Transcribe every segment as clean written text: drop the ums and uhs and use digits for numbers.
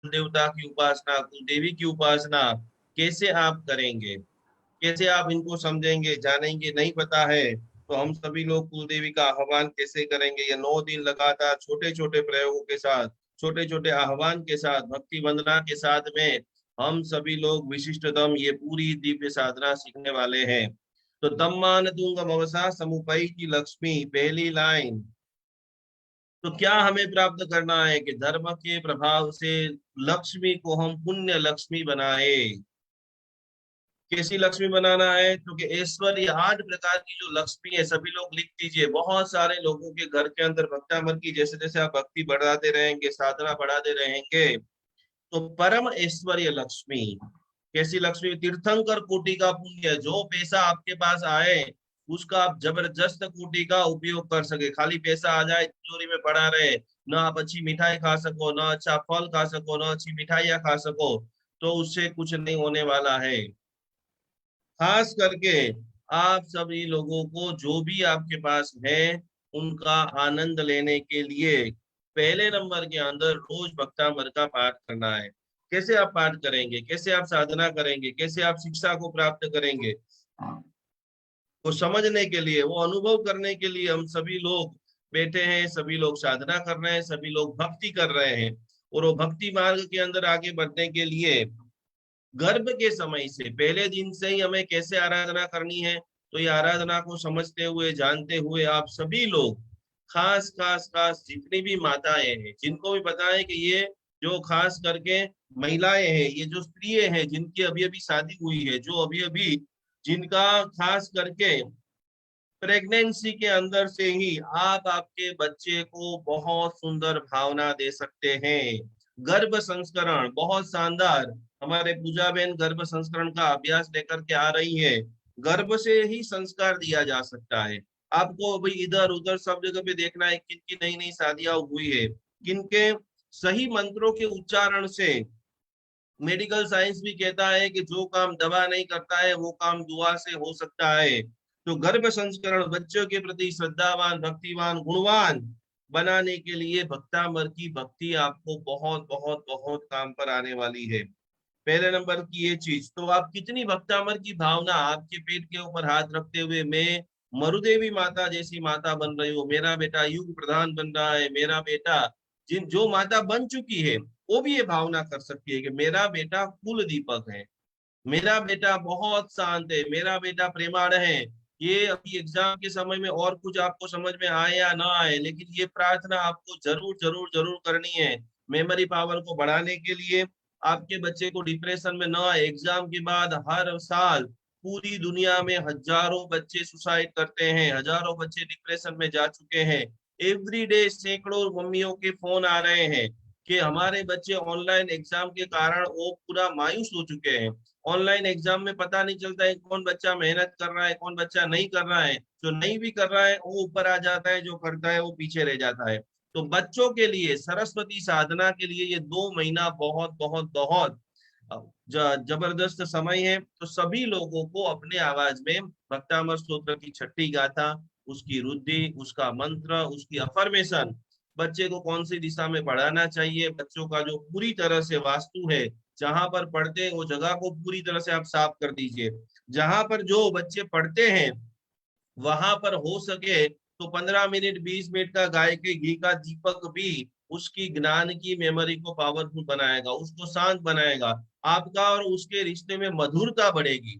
देवता की उपासना, कुल देवी की उपासना कैसे आप करेंगे, कैसे आप इनको समझेंगे जानेंगे, नहीं पता है तो हम सभी लोग कुल देवी का आह्वान कैसे करेंगे। ये 9 दिन लगातार छोटे छोटे प्रयोगों के साथ, छोटे छोटे आह्वान के साथ, भक्ति वंदना के साथ में हम सभी लोग विशिष्टतम ये पूरी दिव्य साधना सीखने वाले हैं। तो तम्मान तुंग मवसा समुपई की लक्ष्मी, पहली लाइन। तो क्या हमें प्राप्त करना है कि धर्म के प्रभाव से लक्ष्मी को हम पुण्य लक्ष्मी बनाए। कैसी लक्ष्मी बनाना है? क्योंकि ऐश्वर्य 8 प्रकार की जो लक्ष्मी है, सभी लोग लिख दीजिए। बहुत सारे लोगों के घर के अंदर भक्तामर की जैसे जैसे आप भक्ति बढ़ाते रहेंगे, साधना बढ़ाते रहेंगे, तो परम ऐश्वर्य लक्ष्मी। कैसी लक्ष्मी? तीर्थंकर कोटि का पुण्य, जो पैसा आपके पास आए उसका आप जबरदस्त कोटि का उपयोग कर सके। खाली पैसा आ जाए तिजोरी में पड़ा रहे, ना आप अच्छी मिठाई खा सको, ना अच्छा फल खा सको, ना अच्छी मिठाइयाँ खा सको, तो उससे कुछ नहीं होने वाला है। खास करके आप सभी लोगों को जो भी आपके पास है उनका आनंद लेने के लिए पहले नंबर के अंदर रोज भक्तामर का पाठ करना है। कैसे आप पाठ करेंगे, कैसे आप साधना करेंगे, कैसे आप शिक्षा को प्राप्त करेंगे, वो समझने के लिए, वो अनुभव करने के लिए हम सभी लोग बैठे हैं, सभी लोग साधना कर रहे हैं, सभी लोग भक्ति कर रहे हैं। और वो भक्ति मार्ग के अंदर आगे बढ़ने के लिए गर्भ के समय से, पहले दिन से ही हमें कैसे आराधना करनी है, तो ये आराधना को समझते हुए जानते हुए आप सभी लोग, खास खास खास जितनी भी माताएं हैं, जिनको भी पता है कि ये जो खास करके महिलाएं हैं, ये जो स्त्री हैं जिनकी अभी अभी शादी हुई है, जो अभी अभी जिनका खास करके प्रेगनेंसी के अंदर से ही आप आपके बच्चे को बहुत सुंदर भावना दे सकते हैं। गर्भ संस्करण बहुत शानदार, हमारे पूजा बहन गर्भ संस्करण का अभ्यास लेकर के आ रही है। गर्भ से ही संस्कार दिया जा सकता है। आपको भाई इधर उधर सब जगह पे देखना है किन की नई नई शादियां हुई है, किनके सही मंत्रों के उच्चारण से। मेडिकल साइंस भी कहता है कि जो काम दवा नहीं करता है वो काम दुआ से हो सकता है। तो गर्भ संस्करण बच्चों के प्रति श्रद्धावान, भक्तिवान, गुणवान बनाने के लिए भक्तामर की भक्ति आपको बहुत बहुत बहुत काम पर आने वाली है। पहले नंबर की ये चीज, तो आप कितनी भक्तामर की भावना आपके पेट के ऊपर हाथ रखते हुए मैं मरुदेवी माता जैसी माता बन रही हूँ, मेरा बेटा युग प्रधान बन रहा है, मेरा बेटा, जिन जो माता बन चुकी है वो भी ये भावना कर सकती है कि मेरा बेटा कुल दीपक है, मेरा बेटा बहुत शांत है, मेरा बेटा प्रेमाण है। ये अभी एग्जाम के समय में और कुछ आपको समझ में आए या ना आए, लेकिन ये प्रार्थना आपको जरूर जरूर जरूर करनी है मेमोरी पावर को बढ़ाने के लिए। आपके बच्चे को डिप्रेशन में ना आए। एग्जाम के बाद हर साल पूरी दुनिया में हजारों बच्चे सुसाइड करते हैं, हजारों बच्चे डिप्रेशन में जा चुके हैं। एवरी डे सैकड़ों मम्मियों के फोन आ रहे हैं कि हमारे बच्चे ऑनलाइन एग्जाम के कारण वो पूरा मायूस हो चुके हैं। ऑनलाइन एग्जाम में पता नहीं चलता है कौन बच्चा मेहनत कर रहा है, कौन बच्चा नहीं कर रहा है। जो नहीं भी कर रहा है वो ऊपर आ जाता है, जो करता है वो पीछे रह जाता है। तो बच्चों के लिए सरस्वती साधना के लिए ये 2 महीना बहुत बहुत बहुत जबरदस्त समय है। तो सभी लोगों को अपने आवाज में भक्तामर स्तोत्र की छठी गाथा, उसकी रुद्धि, उसका मंत्र, उसकी अफर्मेशन, बच्चे को कौन सी दिशा में पढ़ाना चाहिए, बच्चों का जो पूरी तरह से वास्तु है, जहां पर पढ़ते हैं वो जगह को पूरी तरह से आप साफ कर दीजिए। जहां पर जो बच्चे पढ़ते हैं वहां पर हो सके तो 15 मिनट 20 मिनट का गाय के घी का दीपक भी उसकी ज्ञान की मेमोरी को पावरफुल बनाएगा, उसको शांत बनाएगा। आपका और उसके रिश्ते में मधुरता बढ़ेगी।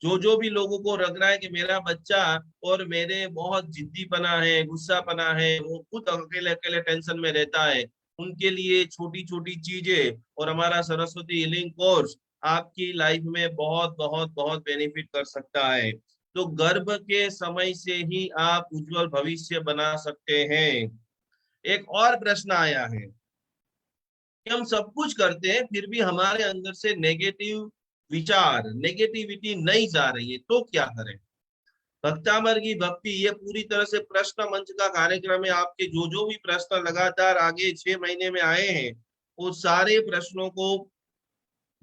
जो जो भी लोगों को लग रहा है कि मेरा बच्चा और मेरे बहुत जिद्दीपना है, गुस्सापना है, वो खुद अकेले अकेले टेंशन में रहता है, उनके लिए छोटी छोटी चीजें और हमारा सरस्वती हीलिंग कोर्स आपकी लाइफ में बहुत बहुत बहुत बेनिफिट कर सकता है। तो गर्भ के समय से ही आप उज्जवल भविष्य बना सकते हैं। एक और प्रश्न आया है कि हम सब कुछ करते हैं फिर भी हमारे अंदर से नेगेटिव विचार, नेगेटिविटी नहीं जा रही है, तो क्या करें? भक्तामर की भक्ति ये पूरी तरह से प्रश्न मंच का कार्यक्रम है। आपके जो जो भी प्रश्न लगातार आगे 6 महीने में आए हैं, वो सारे प्रश्नों को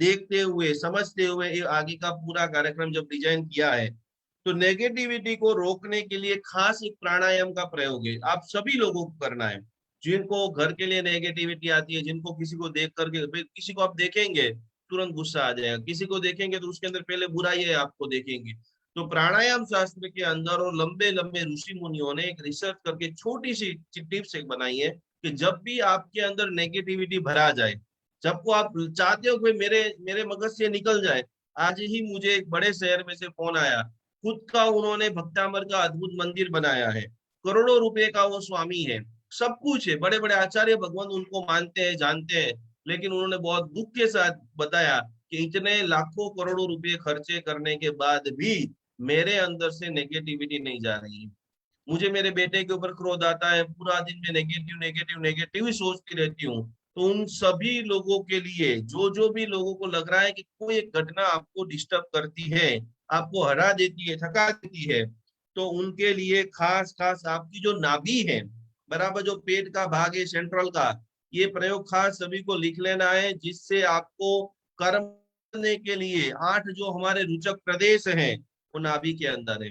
देखते हुए समझते हुए ये आगे का पूरा कार्यक्रम जब डिजाइन किया है, तो नेगेटिविटी को रोकने के लिए खास एक प्राणायाम का प्रयोग है, आप सभी लोगों को करना है। जिनको घर के लिए नेगेटिविटी आती है, जिनको किसी को देख करके, किसी को आप देखेंगे तुरंत गुस्सा आ जाएगा, किसी को देखेंगे तो उसके अंदर पहले बुराई है आपको देखेंगे। तो प्राणायाम शास्त्र के अंदर और लंबे लंबे ऋषि मुनियों ने एक रिसर्च करके छोटी सी टिप्स एक बनाई है कि जब भी आपके अंदर नेगेटिविटी भरा जाए, जब को आप चाहते हो कि मेरे मेरे मगज से निकल जाए। आज ही मुझे एक बड़े शहर में से फोन आया, खुद का उन्होंने भक्तामर का अद्भुत मंदिर बनाया है, करोड़ों रुपए का वो स्वामी है, सब कुछ है, बड़े बड़े आचार्य भगवान उनको मानते हैं जानते हैं, लेकिन उन्होंने बहुत दुख के साथ बताया कि इतने लाखों करोड़ों रुपए खर्चे करने के बाद भी मेरे अंदर से नेगेटिविटी नहीं जा रही है। मुझे मेरे बेटे के ऊपर क्रोध आता है, पूरा दिन में नेगेटिव नेगेटिव नेगेटिव ही सोचती रहती हूँ। तो उन सभी लोगों के लिए, जो जो भी लोगों को लग रहा है कि कोई एक घटना आपको डिस्टर्ब करती है, आपको हरा देती है, थका देती है, तो उनके लिए खास खास आपकी जो नाभि है, बराबर जो पेट का भाग है सेंट्रल का, ये प्रयोग खास सभी को लिख लेना है, जिससे आपको कर्म करने के लिए 8 जो हमारे रुचक प्रदेश हैं वो नाभि के अंदर है।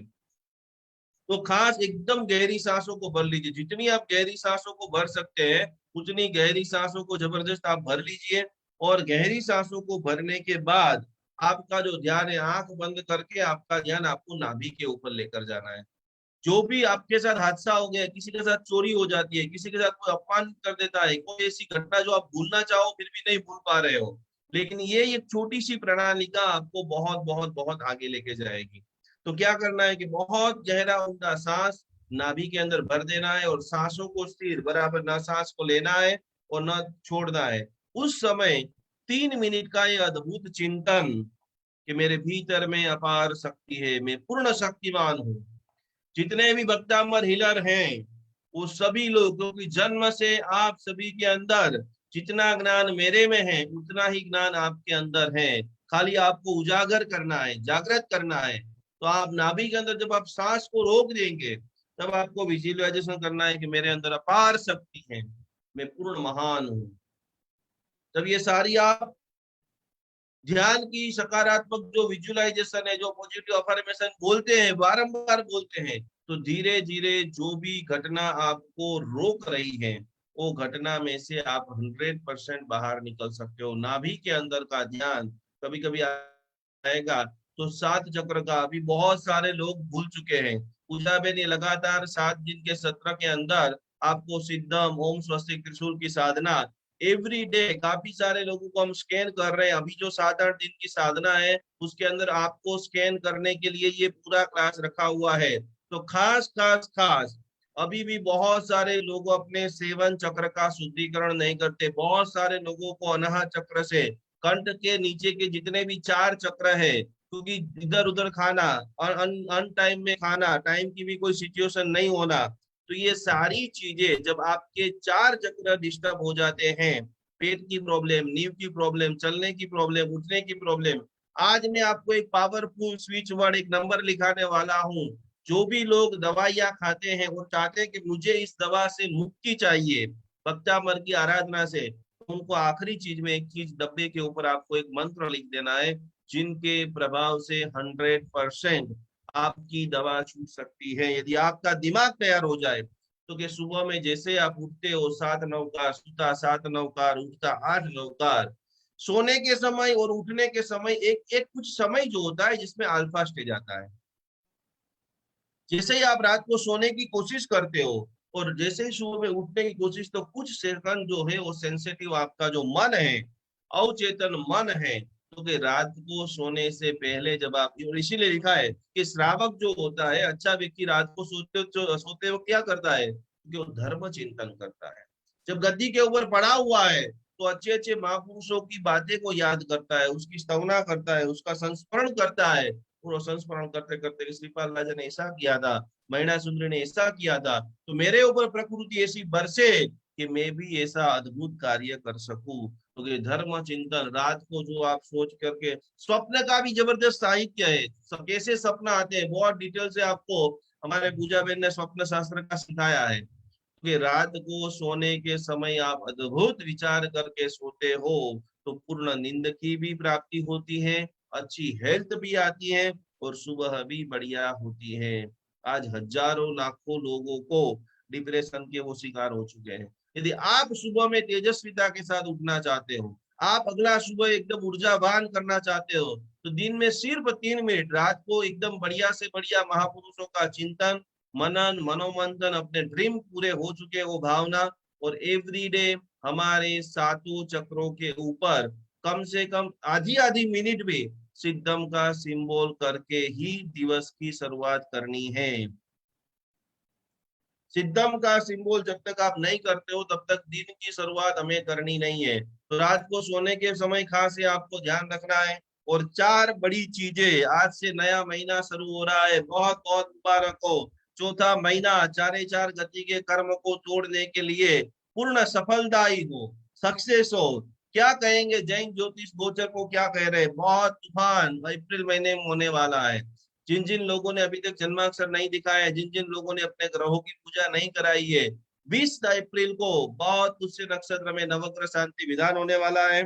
तो खास एकदम गहरी सांसों को भर लीजिए, जितनी आप गहरी सांसों को भर सकते हैं उतनी गहरी सांसों को जबरदस्त आप भर लीजिए। और गहरी सांसों को भरने के बाद आपका जो ध्यान है, आंख बंद करके आपका ध्यान आपको नाभि के ऊपर लेकर जाना है। जो भी आपके साथ हादसा हो गया, किसी के साथ चोरी हो जाती है, किसी के साथ कोई अपमान कर देता है, कोई ऐसी घटना जो आप भूलना चाहो फिर भी नहीं भूल पा रहे हो, लेकिन ये एक छोटी सी प्रणालिका आपको बहुत बहुत बहुत आगे लेके जाएगी। तो क्या करना है कि बहुत गहरा ऊंडा सांस नाभि के अंदर भर देना है और सांसों को स्थिर बराबर ना सांस को लेना है और ना छोड़ना है। उस समय 3 मिनट का ये अद्भुत चिंतन कि मेरे भीतर में अपार शक्ति है, मैं पूर्ण शक्तिमान हूँ। जितने भी भक्तामर हीलर हैं वो सभी लोग, क्योंकि जन्म से आप सभी के अंदर जितना ज्ञान मेरे में है उतना ही ज्ञान आपके अंदर है, खाली आपको उजागर करना है, जागृत करना है। तो आप नाभि के अंदर जब आप सांस को रोक देंगे तब आपको विजुअलाइजेशन करना है कि मेरे अंदर अपार शक्ति है, मैं पूर्ण महान हूँ। जब ये सारी आप ध्यान की सकारात्मक जो विजुअलाइजेशन है, जो पॉजिटिव अफर्मेशन बोलते हैं, बारंबार बोलते हैं, तो धीरे धीरे जो भी घटना आपको रोक रही है वो घटना में से आप 100% बाहर निकल सकते हो। नाभि के अंदर का ध्यान कभी कभी आएगा तो 7 चक्र का अभी बहुत सारे लोग भूल चुके हैं। पूजा बेन ये लगातार 7 दिन के सत्र के अंदर आपको सिद्धम ओम स्वस्तिक त्रिशूल की साधना एवरी डे, काफी सारे लोगों को हम स्कैन कर रहे हैं। अभी जो 7-8 दिन की साधना है उसके अंदर आपको स्कैन करने के लिए ये पूरा क्लास रखा हुआ है। तो खास खास खास अभी भी बहुत सारे लोग अपने सेवन चक्र का शुद्धिकरण नहीं करते। बहुत सारे लोगों को अनाहत चक्र से कंठ के नीचे के जितने भी 4 चक्र है, क्योंकि इधर उधर खाना, अन टाइम में खाना, टाइम की भी कोई सिचुएशन नहीं होना, तो ये सारी चीजें जब आपके 4 चक्र डिस्टर्ब हो जाते हैं, पेट की प्रॉब्लम, नींव की प्रॉब्लम, चलने की प्रॉब्लम, उठने की प्रॉब्लम, आज मैं आपको एक पावरफुल स्विच वर्ड एक नंबर लिखाने वाला हूँ। जो भी लोग दवाइयाँ खाते हैं वो चाहते हैं कि मुझे इस दवा से मुक्ति चाहिए भक्तामर की आराधना से, तो उनको आखिरी चीज में एक चीज डब्बे के ऊपर आपको एक मंत्र लिख देना है, जिनके प्रभाव से 100% आपकी दवा छूट सकती है यदि आपका दिमाग तैयार हो जाए। तो कि सुबह में जैसे आप उठते हो 7 नौकार, सुता 7 नौकार, उठता 8 नौकार, सोने के समय और उठने के समय एक एक कुछ समय जो होता है जिसमें अल्फा स्टेज आता है। जैसे ही आप रात को सोने की कोशिश करते हो और जैसे ही सुबह में उठने की कोशिश, तो कुछ सेकंड जो है वो सेंसिटिव आपका जो मन है, अवचेतन मन है, तो कि रात को सोने से पहले जब आप, और इसीलिए लिखा है कि श्रावक जो होता है, अच्छा व्यक्ति रात को सोते वो क्या करता है कि वो धर्म चिंतन करता है। जब गद्दी के ऊपर पड़ा हुआ है तो अच्छे अच्छे महापुरुषों की बातें को याद करता है, उसकी स्तवना करता है, उसका संस्मरण करता है। पूरा संस्मरण करते करते श्रीपाल राजा ने ऐसा किया था, महिला सुंदरी ने ऐसा किया था, तो मेरे ऊपर प्रकृति ऐसी बरसे कि मैं भी ऐसा अद्भुत कार्य कर सकूं। तो ये धर्म चिंतन रात को जो आप सोच करके, स्वप्न का भी जबरदस्त साहित्य है, सब कैसे सपना आते हैं बहुत डिटेल से आपको हमारे पूजा बहन ने स्वप्न शास्त्र का सिखाया है कि रात को सोने के समय आप अद्भुत विचार करके सोते हो तो पूर्ण नींद की भी प्राप्ति होती है, अच्छी हेल्थ भी आती है और सुबह भी बढ़िया होती है। आज हजारों लाखों लोगों को डिप्रेशन के वो शिकार हो चुके हैं। यदि आप सुबह में तेजस्विता के साथ उठना चाहते हो, आप अगला सुबह एकदम ऊर्जावान करना चाहते हो, तो दिन में सिर्फ 3 मिनट, रात को एकदम बढ़िया से बढ़िया महापुरुषों का चिंतन, मनन, मनोमंथन, अपने ड्रीम पूरे हो चुके वो भावना, और एवरी डे हमारे सातों चक्रों के ऊपर कम से कम आधी आधी मिनट भी सिद्धम का सिंबल करके ही दिवस की शुरुआत करनी है। सिद्धम का सिंबल जब तक आप नहीं करते हो तब तक दिन की शुरुआत हमें करनी नहीं है। तो रात को सोने के समय खास ये आपको ध्यान रखना है। और 4 बड़ी चीजें, आज से नया महीना शुरू हो रहा है, बहुत बहुत मुबारक हो। चौथा महीना चारे चार गति के कर्म को तोड़ने के लिए पूर्ण सफलदायी हो, सक्सेस हो। क्या कहेंगे जैन ज्योतिष गोचर को, क्या कह रहे हैं? बहुत तूफान अप्रैल महीने में होने वाला है। जिन जिन लोगों ने अभी तक जन्माक्षर नहीं दिखाया है, जिन जिन लोगों ने अपने ग्रहों की पूजा नहीं कराई है, 20 अप्रैल को बहुत पुष्य नक्षत्र में नवग्रह शांति विधान होने वाला है।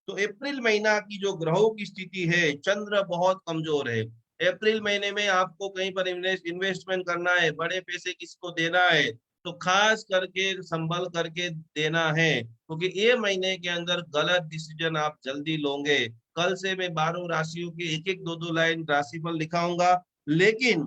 तो अप्रैल महीना की जो ग्रहों की स्थिति है, चंद्र बहुत कमजोर है। अप्रैल महीने में आपको कहीं पर इन्वेस्टमेंट करना है, बड़े पैसे किसको देना है, तो खास करके संभल करके देना है, क्योंकि ये महीने के अंदर गलत डिसीजन आप जल्दी लोगे। कल से मैं 12 राशियों की एक एक 2 2 लाइन राशिफल दिखाऊंगा, लेकिन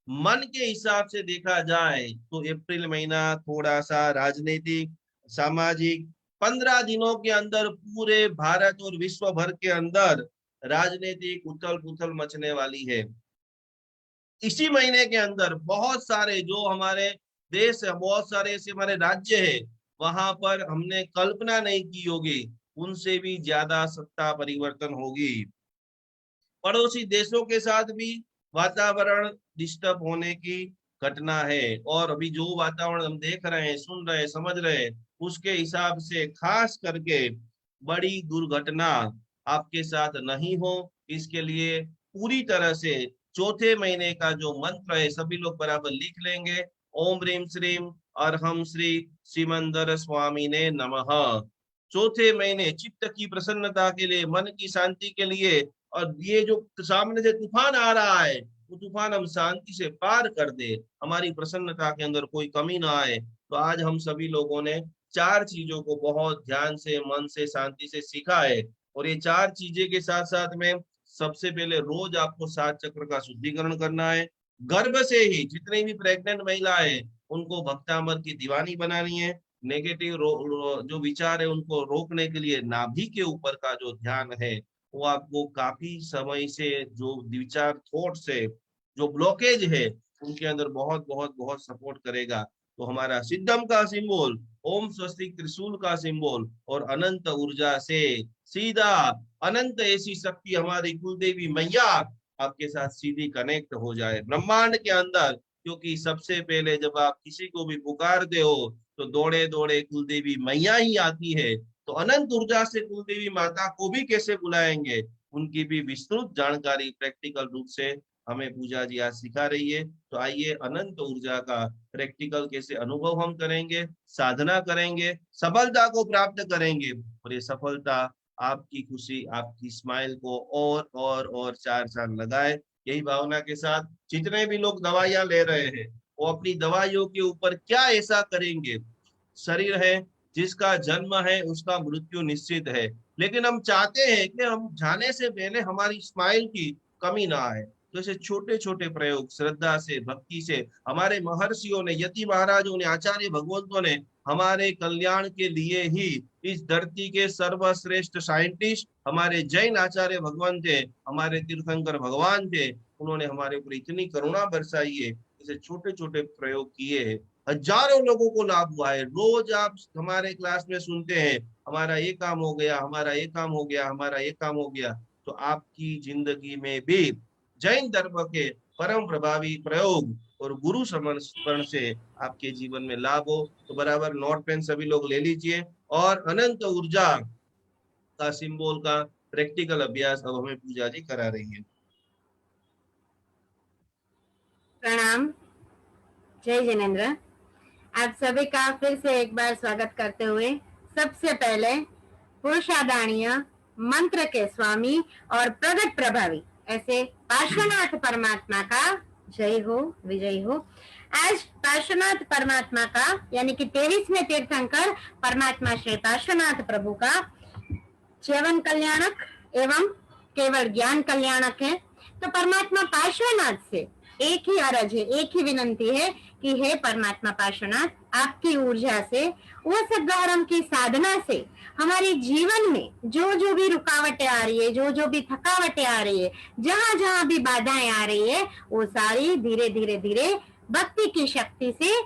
मन के हिसाब से देखा जाए तो अप्रैल महीना थोड़ा सा राजनीतिक, सामाजिक, 15 दिनों के अंदर पूरे भारत और विश्व भर के अंदर राजनीतिक उथल पुथल मचने वाली है। इसी महीने के अंदर बहुत सारे जो हमारे देश है, बहुत सारे ऐसे हमारे राज्य है, वहां पर हमने कल्पना नहीं की होगी, उनसे भी ज्यादा सत्ता परिवर्तन होगी। पड़ोसी देशों के साथ भी वातावरण डिस्टर्ब होने की घटना है। और अभी जो वातावरण हम देख रहे हैं, सुन रहे हैं, समझ रहे हैं, उसके हिसाब से खास करके बड़ी दुर्घटना आपके साथ नहीं हो, इसके लिए पूरी तरह से चौथे महीने का जो मंत्र है सभी लोग बराबर लिख लेंगे। ओम ह्रीम श्रीम अरहम श्री सिमंदर स्वामी ने नमः। चौथे महीने चित्त की प्रसन्नता के लिए, मन की शांति के लिए, और ये जो सामने से तूफान आ रहा है, वो तूफान हम शांति से पार कर दे, हमारी प्रसन्नता के अंदर कोई कमी ना आए। तो आज हम सभी लोगों ने 4 चीजों को बहुत ध्यान से, मन से, शांति से सीखा है। और ये 4 चीजें के साथ साथ में सबसे पहले रोज आपको 7 चक्र का शुद्धिकरण करना है। गर्भ से ही जितनी भी प्रेग्नेंट महिला है उनको भक्तामृत की दीवानी बनानी है। नेगेटिव जो विचार है उनको रोकने के लिए नाभि के ऊपर का जो ध्यान है, वो आपको काफी समय से जो विचार थॉट से जो ब्लॉकेज है उनके अंदर बहुत बहुत बहुत सपोर्ट करेगा। तो हमारा सिद्धम का सिंबल, ओम स्वस्तिक त्रिशूल का सिंबल, और अनंत ऊर्जा से सीधा अनंत ऐसी शक्ति हमारी कुलदेवी मैया आपके साथ सीधी कनेक्ट हो जाए ब्रह्मांड के अंदर। क्योंकि सबसे पहले जब आप किसी को भी पुकारते हो तो दौड़े दौड़े कुलदेवी मैया ही आती है। तो अनंत ऊर्जा से कुलदेवी माता को भी कैसे बुलाएंगे, उनकी भी विस्तृत जानकारी प्रैक्टिकल रूप से हमें पूजा जी आज सिखा रही है। तो आइए अनंत ऊर्जा का प्रैक्टिकल कैसे अनुभव हम करेंगे, साधना करेंगे, सफलता को प्राप्त करेंगे, और ये सफलता आपकी खुशी, आपकी स्माइल को और 4 चांद लगाए। यही भावना के साथ जितने भी लोग दवाइयां ले रहे हैं, वो अपनी दवाइयों के ऊपर क्या ऐसा करेंगे। शरीर है, जिसका जन्म है उसका मृत्यु निश्चित है, लेकिन हम चाहते हैं कि हम जाने से पहले हमारी स्माइल की कमी ना आए। तो ऐसे छोटे छोटे प्रयोग श्रद्धा से, भक्ति से, हमारे महर्षियों ने, यति महाराजों ने, आचार्य भगवंतों ने हमारे कल्याण के लिए ही इस धरती के सर्वश्रेष्ठ साइंटिस्ट हमारे जैन आचार्य भगवान थे, हमारे तीर्थंकर भगवान थे, उन्होंने हमारे ऊपर इतनी करुणा बरसाई है, ऐसे छोटे छोटे प्रयोग किए हैं, हजारों लोगों को लाभ हुआ है। रोज आप हमारे क्लास में सुनते हैं, हमारा ये काम हो गया, हमारा ये काम हो गया, हमारा ये काम हो गया। तो आपकी जिंदगी में भी जैन धर्म के परम प्रभावी प्रयोग और गुरु समर्पण से आपके जीवन में लाभ हो। तो बराबर नोट पेन सभी लोग ले लीजिए, और अनंत ऊर्जा का सिंबल का प्रैक्टिकल अभ्यास अब हमें पूजा जी करा रही है। प्रणाम, जय जिनेन्द्र। आप सभी का फिर से एक बार स्वागत करते हुए, सबसे पहले पुरुषादानीय मंत्र के स्वामी और प्रगट प्रभावी ऐसे पार्श्वनाथ परमात्मा का जय हो, विजय हो। आज पार्श्वनाथ परमात्मा का यानी कि 23वें तीर्थंकर परमात्मा श्री पार्श्वनाथ प्रभु का जीवन कल्याणक एवं केवल ज्ञान कल्याणक है। तो परमात्मा पार्श्वनाथ से एक ही अरज है, एक ही विनंती है कि हे परमात्मा पार्श्वनाथ, आपकी ऊर्जा से, वो सद्धारम की साधना से हमारे जीवन में जो जो भी रुकावटें आ रही है, जो जो भी थकावटें आ रही है, जहां जहां भी बाधाएं आ रही है, वो सारी धीरे धीरे धीरे भक्ति की शक्ति से,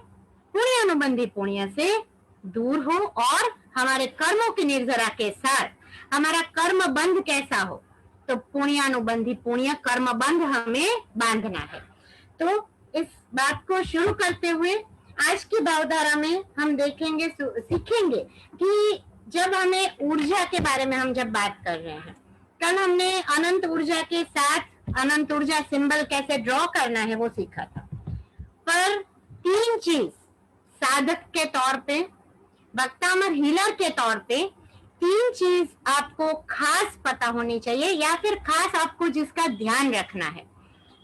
पुण्य अनुबंधी पुण्य से दूर हो और हमारे कर्मों की निर्जरा के साथ हमारा कर्म बंध कैसा हो, तो पुण्यानुबंधी पुण्य कर्म बंध हमें बांधना है। तो इस बात को शुरू करते हुए आज की भावधारा में हम देखेंगे, सीखेंगे कि जब हमें ऊर्जा के बारे में हम जब बात कर रहे हैं, कल हमने अनंत ऊर्जा के साथ अनंत ऊर्जा सिंबल कैसे ड्रॉ करना है वो सीखा था। पर तीन चीज साधक के तौर पे, भक्तामर हीलर के तौर पे, तीन चीज आपको खास पता होनी चाहिए या फिर खास आपको जिसका ध्यान रखना है।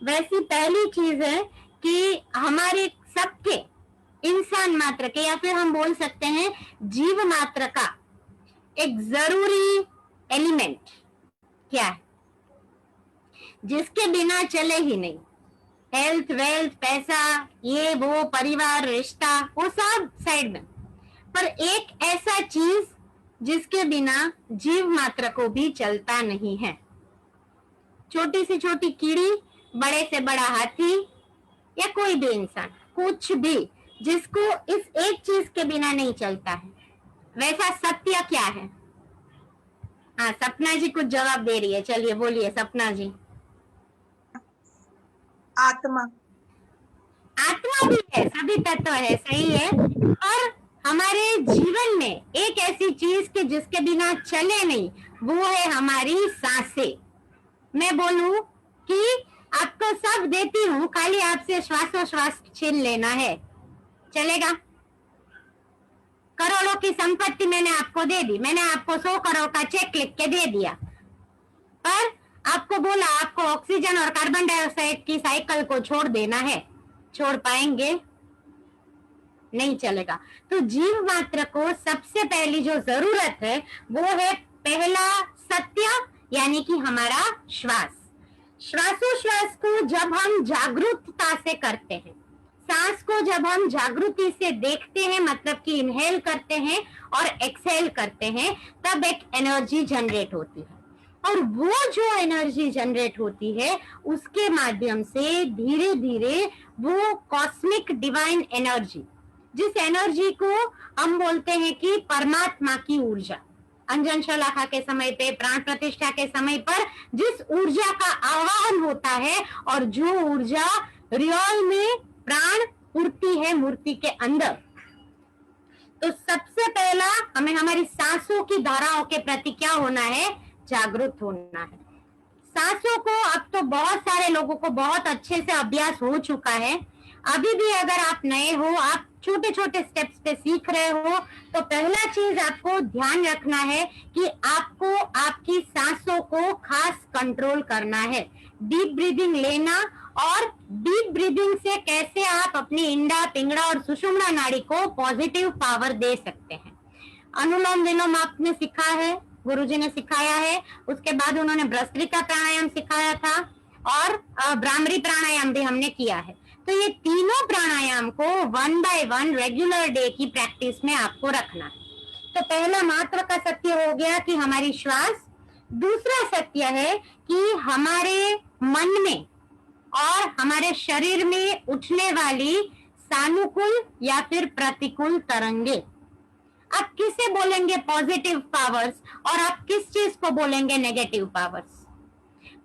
वैसी पहली चीज है कि हमारे सबके, इंसान मात्र के या फिर हम बोल सकते हैं जीव मात्र का एक जरूरी एलिमेंट क्या है, जिसके बिना चले ही नहीं। हेल्थ, वेल्थ, पैसा, ये वो, परिवार, रिश्ता, वो सब साइड में, पर एक ऐसा चीज जिसके बिना जीव मात्र को भी चलता नहीं है। छोटी से छोटी कीड़ी, बड़े से बड़ा हाथी या कोई भी इंसान, कुछ भी जिसको इस एक चीज के बिना नहीं चलता है। वैसा सत्य क्या है? हाँ, सपना जी कुछ जवाब दे रही है, चलिए बोलिए सपना जी। आत्मा। आत्मा भी है, सभी तत्व है, सही है। और हमारे जीवन में एक ऐसी चीज के जिसके बिना चले नहीं, वो है हमारी सांसें। मैं बोलूं कि आपको सब देती हूँ, खाली आपसे श्वासोश्वास छीन लेना है, चलेगा? करोड़ों की संपत्ति मैंने आपको दे दी, मैंने आपको 100 करोड़ का चेक लिख के दे दिया, पर आपको बोला आपको ऑक्सीजन और कार्बन डाइऑक्साइड की साइकिल को छोड़ देना है, छोड़ पाएंगे? नहीं चलेगा। तो जीव मात्र को सबसे पहली जो जरूरत है वो है पहला सत्य, यानी कि हमारा श्वास। श्वासोश्वास को जब हम जागरूकता से करते हैं, सांस को जब हम जागृति से देखते हैं, मतलब कि इनहेल करते हैं और एक्सहेल करते हैं, तब एक एनर्जी जनरेट होती है। और वो जो एनर्जी जनरेट होती है उसके माध्यम से धीरे धीरे वो कॉस्मिक डिवाइन एनर्जी, जिस एनर्जी को हम बोलते हैं कि परमात्मा की ऊर्जा, अंजन शलाखा के समय पे, प्राण प्रतिष्ठा के समय पर जिस ऊर्जा का आवाहन होता है और जो ऊर्जा रियल में प्राण उड़ती है मूर्ति के अंदर, तो सबसे पहला हमें हमारी सांसों की धाराओं के प्रति क्या होना है? जागरूक होना है। सांसों को अब तो बहुत सारे लोगों को बहुत अच्छे से अभ्यास हो चुका है। अभी भी अगर आप नए हो, आप छोटे छोटे स्टेप्स पे सीख रहे हो, तो पहला चीज आपको ध्यान रखना है कि आपको आपकी सांसों को खास कंट्रोल करना है। डीप ब्रीदिंग लेना, और डीप ब्रीदिंग से कैसे आप अपनी इंडा, पिंगड़ा और सुषुम्ना नाड़ी को पॉजिटिव पावर दे सकते हैं। अनुलोम विलोम आपने सीखा है, गुरुजी ने सिखाया है, उसके बाद उन्होंने भस्त्रिका प्राणायाम सिखाया था और भ्रामरी प्राणायाम भी हमने किया है। तो ये तीनों प्राणायाम को 1 by 1 रेगुलर डे की प्रैक्टिस में आपको रखना है। तो पहला मात्र का सत्य हो गया कि हमारी श्वास। दूसरा सत्य है कि हमारे मन में और हमारे शरीर में उठने वाली सानुकूल या फिर प्रतिकूल तरंगे, आप किसे बोलेंगे पॉजिटिव पावर्स और आप किस चीज को बोलेंगे नेगेटिव पावर्स?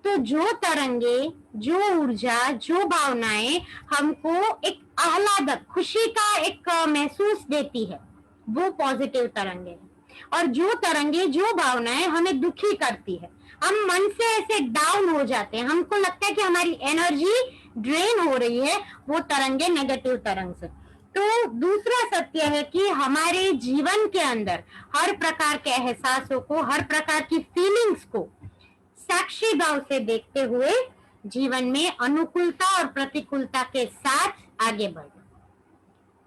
तो जो तरंगे, जो ऊर्जा, जो भावनाएं हमको एक आह्लादक, खुशी का एक महसूस देती है, वो पॉजिटिव तरंगे हैं। और जो तरंगे, जो भावनाएं हमें दुखी करती है, हम मन से ऐसे डाउन हो जाते हैं, हमको लगता है कि हमारी एनर्जी ड्रेन हो रही है, वो तरंगे नेगेटिव तरंग से। तो दूसरा सत्य है कि हमारे जीवन के अंदर हर प्रकार के एहसासों को, हर प्रकार की फीलिंग्स को साक्षी भाव से देखते हुए जीवन में अनुकूलता और प्रतिकूलता के साथ आगे बढ़ना।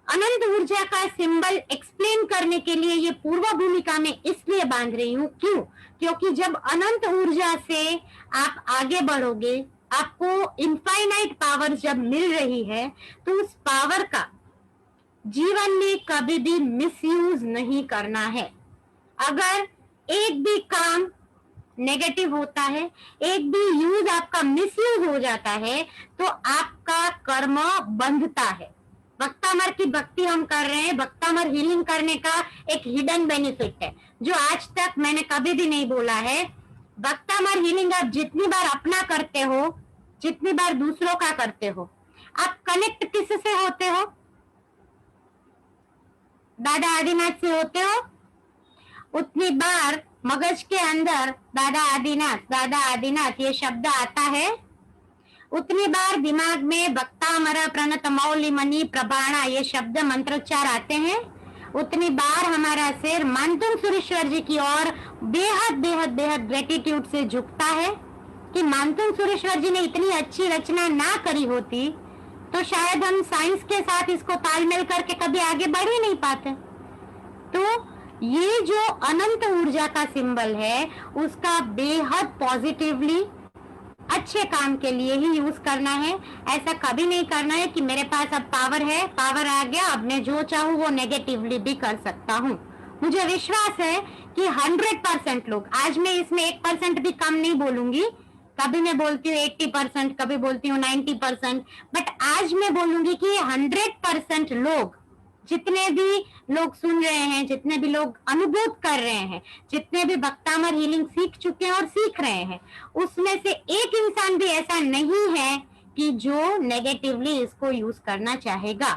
अनंत ऊर्जा का सिंबल एक्सप्लेन करने के लिए ये पूर्व भूमिका में इसलिए बांध रही हूँ, क्यों? क्योंकि जब अनंत ऊर्जा से आप आगे बढ़ोगे, आपको इनफाइनाइट पावर जब मिल रही है, तो उस पावर का जीवन में कभी भी मिसयूज नहीं करना है। अगर एक भी काम नेगेटिव होता है, एक भी यूज आपका मिसयूज हो जाता है, तो आपका कर्म बंधता है। भक्तामर की भक्ति हम कर रहे हैं, भक्तामर हीलिंग करने का एक हिडन बेनिफिट है जो आज तक मैंने कभी भी नहीं बोला है। भक्तामर हीलिंग आप जितनी बार अपना करते हो, जितनी बार दूसरों का करते हो, आप कनेक्ट किससे होते हो? दादा आदिनाथ से होते हो। उतनी बार मगज के अंदर दादा आदिनाथ ये शब्द आता है, उतनी बार दिमाग में भक्तामर प्रणत मौली मणि प्रभाणा ये शब्द मंत्रोच्चार आते हैं, उतनी बार हमारा सिर मानतुम सुरेश्वर जी की ओर बेहद बेहद बेहद ग्रेटिट्यूड से झुकता है कि मानतुम सुरेश्वर जी ने इतनी अच्छी रचना ना करी होती तो शायद हम साइंस के साथ इसको तालमेल करके कभी आगे बढ़ ही नहीं पाते। तो ये जो अनंत ऊर्जा का सिंबल है, उसका बेहद पॉजिटिवली अच्छे काम के लिए ही यूज करना है। ऐसा कभी नहीं करना है कि मेरे पास अब पावर है, पावर आ गया, अब मैं जो चाहूँ वो नेगेटिवली भी कर सकता हूँ। मुझे विश्वास है कि 100% लोग, आज मैं इसमें 1% भी कम नहीं बोलूंगी, कभी मैं बोलती हूँ 80%, कभी बोलती हूँ 90%, बट आज मैं बोलूंगी कि 100% लोग, जितने भी लोग सुन रहे हैं, जितने भी लोग अनुभव कर रहे हैं, जितने भी भक्तामर हीलिंग सीख चुके हैं और सीख रहे हैं, उसमें से एक इंसान भी ऐसा नहीं है कि जो नेगेटिवली इसको यूज करना चाहेगा।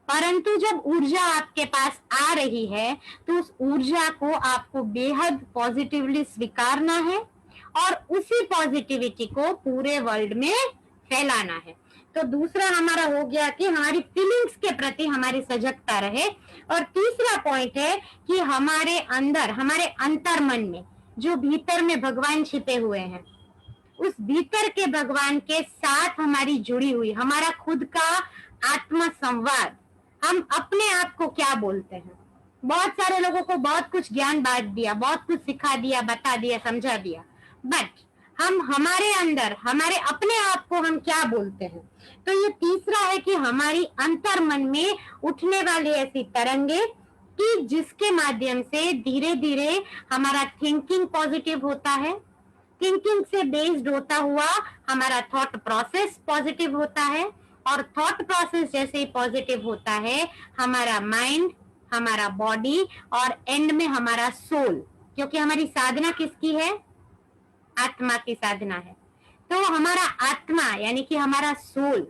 परंतु जब ऊर्जा आपके पास आ रही है तो उस ऊर्जा को आपको बेहद पॉजिटिवली स्वीकारना है और उसी पॉजिटिविटी को पूरे वर्ल्ड में फैलाना है। तो दूसरा हमारा हो गया कि हमारी फीलिंग्स के प्रति हमारी सजगता रहे, और तीसरा पॉइंट है कि हमारे अंदर, हमारे अंतर्मन में जो भीतर में भगवान छिपे हुए हैं, उस भीतर के भगवान के साथ हमारी जुड़ी हुई हमारा खुद का आत्म संवाद, हम अपने आप को क्या बोलते हैं। बहुत सारे लोगों को बहुत कुछ ज्ञान बांट दिया, बहुत कुछ सिखा दिया, बता दिया, समझा दिया, बट हम हमारे अंदर हमारे अपने आप को हम क्या बोलते हैं। तो ये तीसरा है कि हमारी अंतर मन में उठने वाली ऐसी तरंगे कि जिसके माध्यम से धीरे धीरे हमारा थिंकिंग पॉजिटिव होता है, थिंकिंग से बेस्ड होता हुआ हमारा थॉट प्रोसेस पॉजिटिव होता है, और थॉट प्रोसेस जैसे ही पॉजिटिव होता है हमारा माइंड, हमारा बॉडी और एंड में हमारा सोल, क्योंकि हमारी साधना किसकी है? आत्मा की साधना है। तो हमारा आत्मा यानी कि हमारा सोल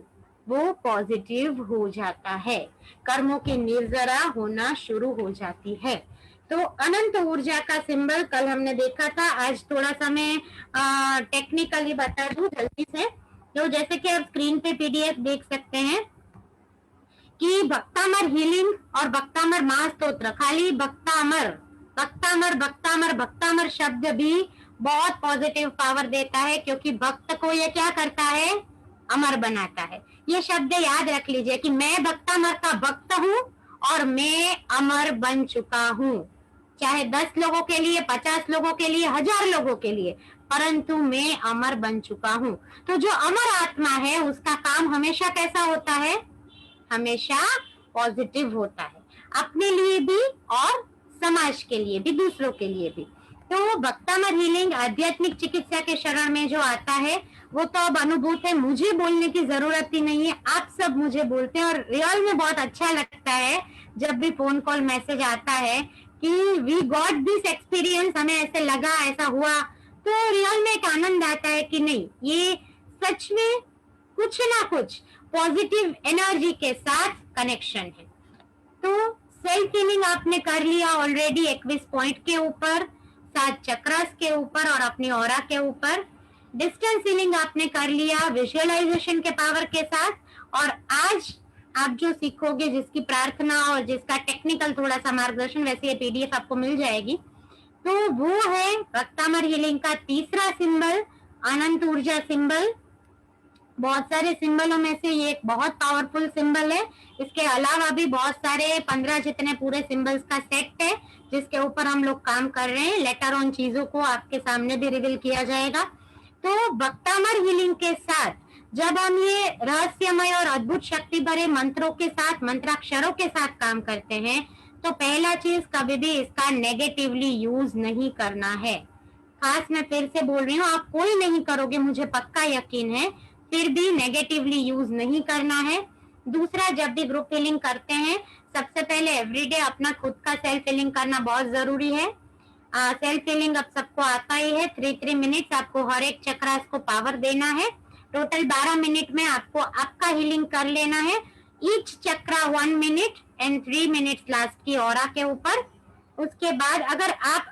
वो पॉजिटिव हो जाता है, कर्मों की निर्जरा होना शुरू हो जाती है। तो अनंत ऊर्जा का सिंबल कल हमने देखा था, आज थोड़ा सा मैं टेक्निकली बता दूं जल्दी से। तो जैसे कि आप स्क्रीन पे पीडीएफ देख सकते हैं कि भक्तामर हीलिंग और भक्तामर महास्तोत्र, खाली भक्तामर भक्तामर भक्तामर भक्तामर शब्द भी बहुत पॉजिटिव पावर देता है, क्योंकि भक्त को ये क्या करता है? अमर बनाता है। ये शब्द याद रख लीजिए कि मैं भक्तामर का भक्त हूँ और मैं अमर बन चुका हूँ, चाहे 10 लोगों के लिए, 50 लोगों के लिए, 1000 लोगों के लिए, परंतु मैं अमर बन चुका हूँ। तो जो अमर आत्मा है उसका काम हमेशा कैसा होता है? हमेशा पॉजिटिव होता है, अपने लिए भी और समाज के लिए भी, दूसरों के लिए भी। तो भक्तामर हीलिंग आध्यात्मिक चिकित्सा के शरण में जो आता है वो तो अब अनुभूत है, मुझे बोलने की जरूरत ही नहीं है, आप सब मुझे बोलते हैं, और रियल में बहुत अच्छा लगता है जब भी फोन कॉल मैसेज आता है कि वी गॉट दिस एक्सपीरियंस, हमें ऐसे लगा, ऐसा हुआ, तो रियल में एक आनंद आता है कि नहीं, ये सच में कुछ ना कुछ पॉजिटिव एनर्जी के साथ कनेक्शन है। तो सेल्फ हीलिंग आपने कर लिया ऑलरेडी 21 पॉइंट के ऊपर, 7 चक्रास के ऊपर और अपनी ऑरा के ऊपर। डिस्टेंस हीलिंग आपने कर लिया विजुअलाइजेशन के पावर के साथ, और आज आप जो सीखोगे, जिसकी प्रार्थना और जिसका टेक्निकल थोड़ा सा मार्गदर्शन, वैसे ये पीडीएफ आपको मिल जाएगी, तो वो है भक्तामर हीलिंग का तीसरा सिंबल, अनंत ऊर्जा सिंबल। बहुत सारे सिंबलों में से ये एक बहुत पावरफुल सिंबल है। इसके अलावा भी बहुत सारे 15 जितने पूरे सिंबल्स का सेट है जिसके ऊपर हम लोग काम कर रहे हैं। लेटर ऑन चीजों को आपके सामने भी रिवील किया जाएगा। तो वक्तामर हीलिंग के साथ जब हम ये रहस्यमय और अद्भुत शक्ति भरे मंत्रों के साथ, मंत्राक्षरों के साथ काम करते हैं, तो पहला चीज कभी भी इसका नेगेटिवली यूज नहीं करना है। खास मैं फिर से बोल रही हूँ, आप कोई नहीं करोगे, मुझे पक्का यकीन है, फिर भी नेगेटिवली यूज नहीं करना है। दूसरा, जब भी ग्रुप हीलिंग करते हैं, सबसे पहले एवरीडे अपना खुद का सेल्फ हीलिंग करना बहुत जरूरी है। सेल्फ हीलिंग अब सबको आता ही है। 3 मिनट्स आपको हर एक चक्रास को पावर देना है। टोटल 12 मिनट में आपको आपका हीलिंग कर लेना है। Each chakra 1 minute and 3 minutes last की ऑरा के ऊपर। उसके बाद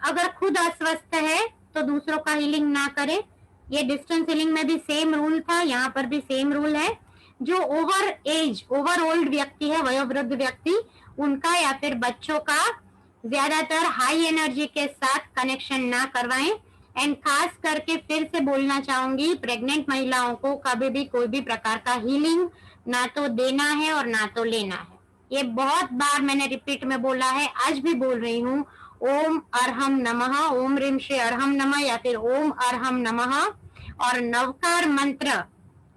अगर खुद अस्वस्थ है तो दूसरों का हीलिंग ना करें। ये डिस्टेंस हीलिंग में भी सेम रूल था, यहाँ पर भी सेम रूल है। जो ओवर ओल्ड व्यक्ति है, वयोवृद्ध व्यक्ति, उनका या फिर बच्चों का ज्यादातर हाई एनर्जी के साथ कनेक्शन ना करवाएं। एंड खास करके फिर से बोलना चाहूंगी, प्रेग्नेंट महिलाओं को कभी भी कोई भी प्रकार का हीलिंग ना तो देना है और ना तो लेना है। ये बहुत बार मैंने रिपीट में बोला है, आज भी बोल रही हूँ। ओम अरहम नमः, ओम ह्रीम श्री अरहम नमः या फिर ओम अरहम नमः और नवकार मंत्र,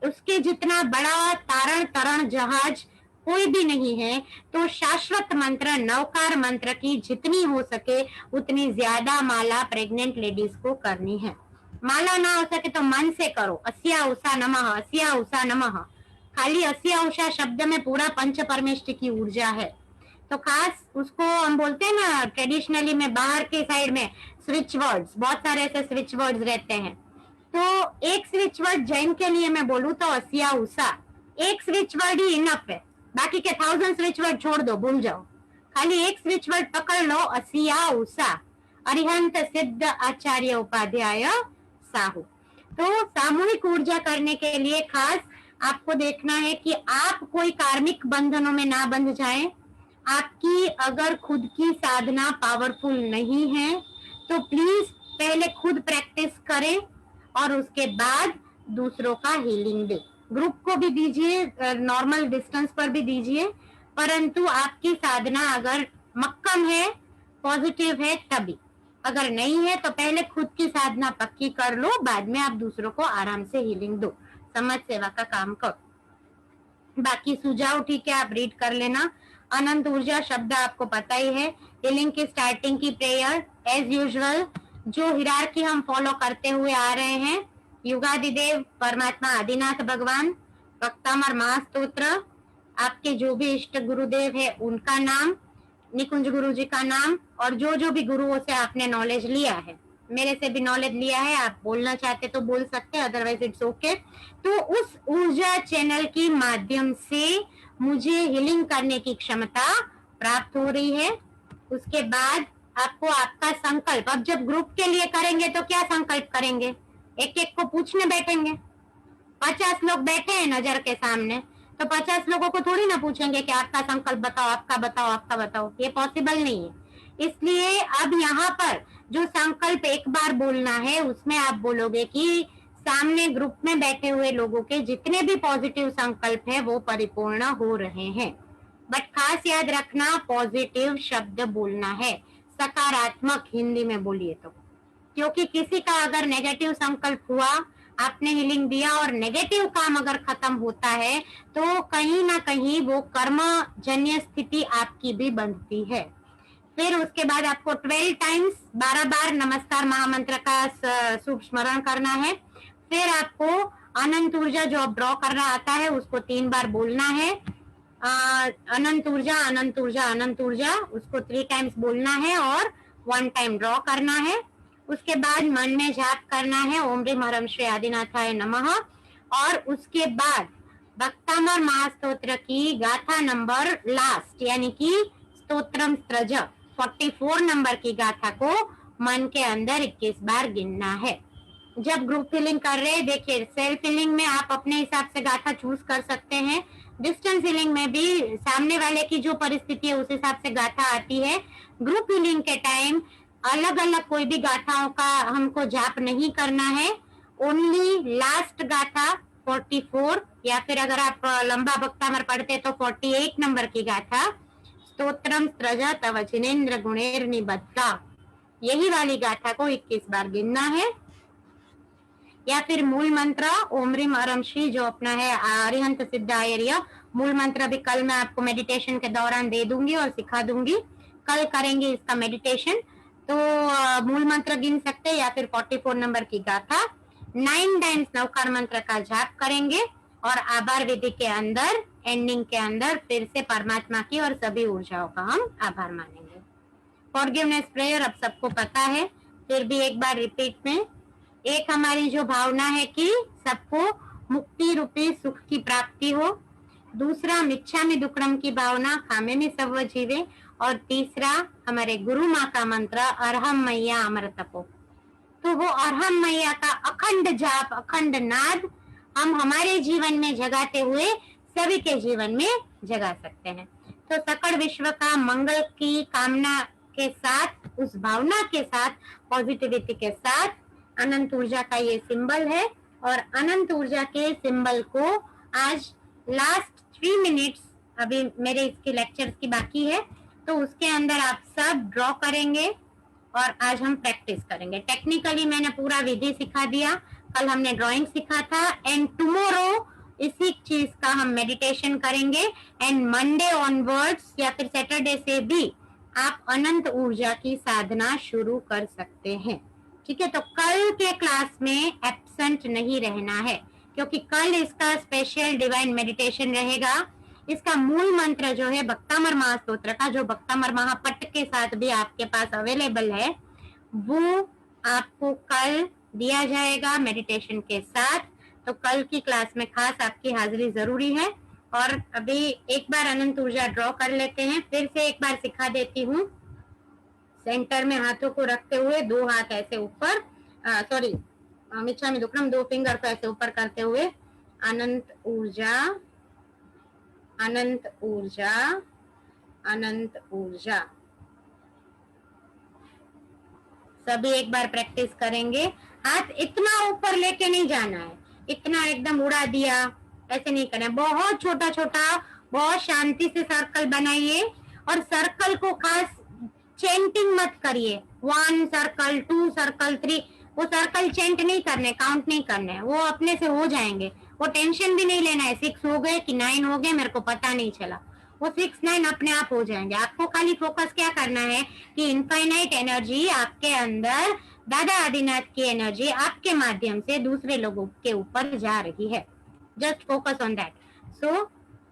उसके जितना बड़ा तारण तरण जहाज कोई भी नहीं है। तो शाश्वत मंत्र, नवकार मंत्र की जितनी हो सके उतनी ज्यादा माला प्रेग्नेंट लेडीज को करनी है। माला ना हो सके तो मन से करो, अस्या उषा नमः, अस्या उषा नमः। खाली अस्या उषा शब्द में पूरा पंच परमेष्टि की ऊर्जा है। तो खास उसको हम बोलते हैं ना, ट्रेडिशनली में बाहर के साइड में स्विच वर्ड्स, बहुत सारे ऐसे स्विच वर्ड्स रहते हैं। तो एक स्विच वर्ड जैन के लिए मैं बोलूँ तो अस्या उषा, एक स्विच वर्ड ही इनफ है। बाकी के 1000 स्विच वर्ड छोड़ दो, भूल जाओ। खाली एक स्विच वर्ड पकड़ लो, अस्या उषा। अरिहंत सिद्ध आचार्य उपाध्याय साहू। तो सामूहिक ऊर्जा करने के लिए खास आपको देखना है कि आप कोई कार्मिक बंधनों में ना बंध जाएं। आपकी अगर खुद की साधना पावरफुल नहीं है तो प्लीज पहले खुद प्रैक्टिस करें और उसके बाद दूसरों का हीलिंग दे। ग्रुप को भी दीजिए, नॉर्मल डिस्टेंस पर भी दीजिए, परंतु आपकी साधना अगर मक्कम है, पॉजिटिव है तभी। अगर नहीं है तो पहले खुद की साधना पक्की कर लो, बाद में आप दूसरों को आराम से हीलिंग दो, समाज सेवा का काम करो। बाकी सुझाव ठीक है, आप रीड कर लेना। अनंत ऊर्जा शब्द आपको पता ही है। हीलिंग की स्टार्टिंग की प्रेयर एज यूजुअल जो हिरार्की हम फॉलो करते हुए आ रहे हैं, युगादिदेव परमात्मा आदिनाथ भगवान, वक्तामर महास्तोत्र, आपके जो भी इष्ट गुरुदेव है उनका नाम, निकुंज गुरु जी का नाम, और जो भी गुरुओं से आपने नॉलेज लिया है, मेरे से भी नॉलेज लिया है, आप बोलना चाहते तो बोल सकते हैं, अदरवाइज इट्स ओके। तो उस ऊर्जा चैनल के माध्यम से मुझे हीलिंग करने की क्षमता प्राप्त हो रही है। उसके बाद आपको आपका संकल्प, अब जब ग्रुप के लिए करेंगे तो क्या संकल्प करेंगे, एक एक को पूछने बैठेंगे। 50 लोग बैठे हैं नजर के सामने, तो 50 लोगों को थोड़ी ना पूछेंगे कि आपका संकल्प बताओ, आपका बताओ, आपका बताओ, ये पॉसिबल नहीं है। इसलिए अब यहाँ पर जो संकल्प एक बार बोलना है उसमें आप बोलोगे कि सामने ग्रुप में बैठे हुए लोगों के जितने भी पॉजिटिव संकल्प है वो परिपूर्ण हो रहे हैं। बट खास याद रखना, पॉजिटिव शब्द बोलना है, सकारात्मक हिंदी में बोलिए तो, क्योंकि किसी का अगर नेगेटिव संकल्प हुआ, आपने हीलिंग दिया और नेगेटिव काम अगर खत्म होता है तो कहीं ना कहीं वो कर्म जन्य स्थिति आपकी भी बनती है। फिर उसके बाद आपको 12 टाइम्स 12 बार नमस्कार महामंत्र का शुभ स्मरण करना है। फिर आपको अनंत ऊर्जा जो अब ड्रॉ करना आता है उसको 3 बार बोलना है। अनंत ऊर्जा अनंत ऊर्जा अनंत ऊर्जा, उसको 3 टाइम्स बोलना है और 1 टाइम ड्रॉ करना है। उसके बाद मन में जाप करना है, ओम ह्रीम हरम श्री आदिनाथाय नमः। और उसके बाद भक्तामर महास्तोत्र की गाथा नंबर लास्ट, यानी कि स्तोत्रम स्त्रज 44 नंबर की गाथा को मन के अंदर 21 बार गिनना है। जब ग्रुप फीलिंग कर रहे हैं, देखिए सेल्फ फीलिंग में आप अपने हिसाब से गाथा चूज कर सकते हैं, डिस्टेंस फीलिंग में भी सामने वाले की जो परिस्थिति है उस हिसाब से गाथा आती है। ग्रुप फीलिंग के टाइम अलग अलग कोई भी गाथाओं का हमको जाप नहीं करना है, ओनली लास्ट गाथा 44, या फिर अगर आप लंबा भक्तामर पढ़ते तो 48 नंबर की गाथा, स्तोत्रम स्त्रजा तव जिनेन्द्र गुणेर निबद्धा, यही वाली गाथा को 21 बार गिनना है। या फिर मूल मंत्र ओम ह्रीम अरम श्री जो अपना है अरिहंत सिद्धायर्य, मूल मंत्र भी कल मैं आपको मेडिटेशन के दौरान दे दूंगी और सिखा दूंगी, कल करेंगे इसका मेडिटेशन। तो मूल मंत्र गिन सकते हैं या फिर 44 नंबर की गाथा 9 टाइम्स नवकार मंत्र का जाप करेंगे और आभार विधि के अंदर एंडिंग के अंदर फिर से परमात्मा की और सभी ऊर्जाओं का हम आभार मानेंगे। फॉरगिवनेस प्रेयर अब सबको पता है, फिर भी एक बार रिपीट में। एक हमारी जो भावना है कि सबको मुक्ति रूपी सुख की प्राप्ति हो, दूसरा मिच्छामि दुक्कडम की भावना खामे में सब जीवे, और तीसरा हमारे गुरु माँ का मंत्र अरहम मैया अमर तपो। तो वो अरहम मैया का अखंड जाप अखंड नाद हम हमारे जीवन में जगाते हुए सभी के जीवन में जगा सकते हैं। तो सकल विश्व का मंगल की कामना के साथ, उस भावना के साथ, पॉजिटिविटी के साथ, अनंत ऊर्जा का ये सिंबल है और अनंत ऊर्जा के सिंबल को आज लास्ट 3 मिनट्स अभी मेरे इसके लेक्चर की बाकी है, तो उसके अंदर आप सब ड्रॉ करेंगे और आज हम प्रैक्टिस करेंगे। टेक्निकली मैंने पूरा विधि सिखा दिया, कल हमने ड्राइंग सिखा था, एंड टुमारो इसी चीज का हम मेडिटेशन करेंगे, एंड मंडे ऑनवर्ड्स या फिर सैटरडे से भी आप अनंत ऊर्जा की साधना शुरू कर सकते हैं। ठीक है, तो कल के क्लास में एब्सेंट नहीं रहना है, क्योंकि कल इसका स्पेशल डिवाइन मेडिटेशन रहेगा। इसका मूल मंत्र जो है भक्तामर महास्तोत्र का, जो भक्तामर महापट के साथ भी आपके पास अवेलेबल है, वो आपको कल दिया जाएगा मेडिटेशन के साथ। तो कल की क्लास में खास आपकी हाजिरी जरूरी है। और अभी एक बार अनंत ऊर्जा ड्रॉ कर लेते हैं, फिर से एक बार सिखा देती हूँ। सेंटर में हाथों को रखते हुए 2 हाथ ऐसे ऊपर, सॉरी मिच्छामि दुक्कडम 2 फिंगर को ऐसे ऊपर करते हुए अनंत ऊर्जा अनंत ऊर्जा अनंत ऊर्जा, सभी एक बार प्रैक्टिस करेंगे। हाथ इतना ऊपर लेके नहीं जाना है, इतना एकदम उड़ा दिया ऐसे नहीं करना है, बहुत छोटा छोटा, बहुत शांति से सर्कल बनाइए। और सर्कल को खास चेंटिंग मत करिए, 1 सर्कल 2 सर्कल 3, वो सर्कल चेंट नहीं करने, काउंट नहीं करने, वो अपने से हो जाएंगे। वो टेंशन भी नहीं लेना है 6 हो गए कि 9 हो गए मेरे को पता नहीं चला, वो 6 9 अपने आप हो जाएंगे। आपको खाली फोकस क्या करना है कि इनफाइनाइट एनर्जी आपके अंदर, दादा आदिनाथ की एनर्जी आपके माध्यम से दूसरे लोगों के ऊपर जा रही है। Just focus on that. So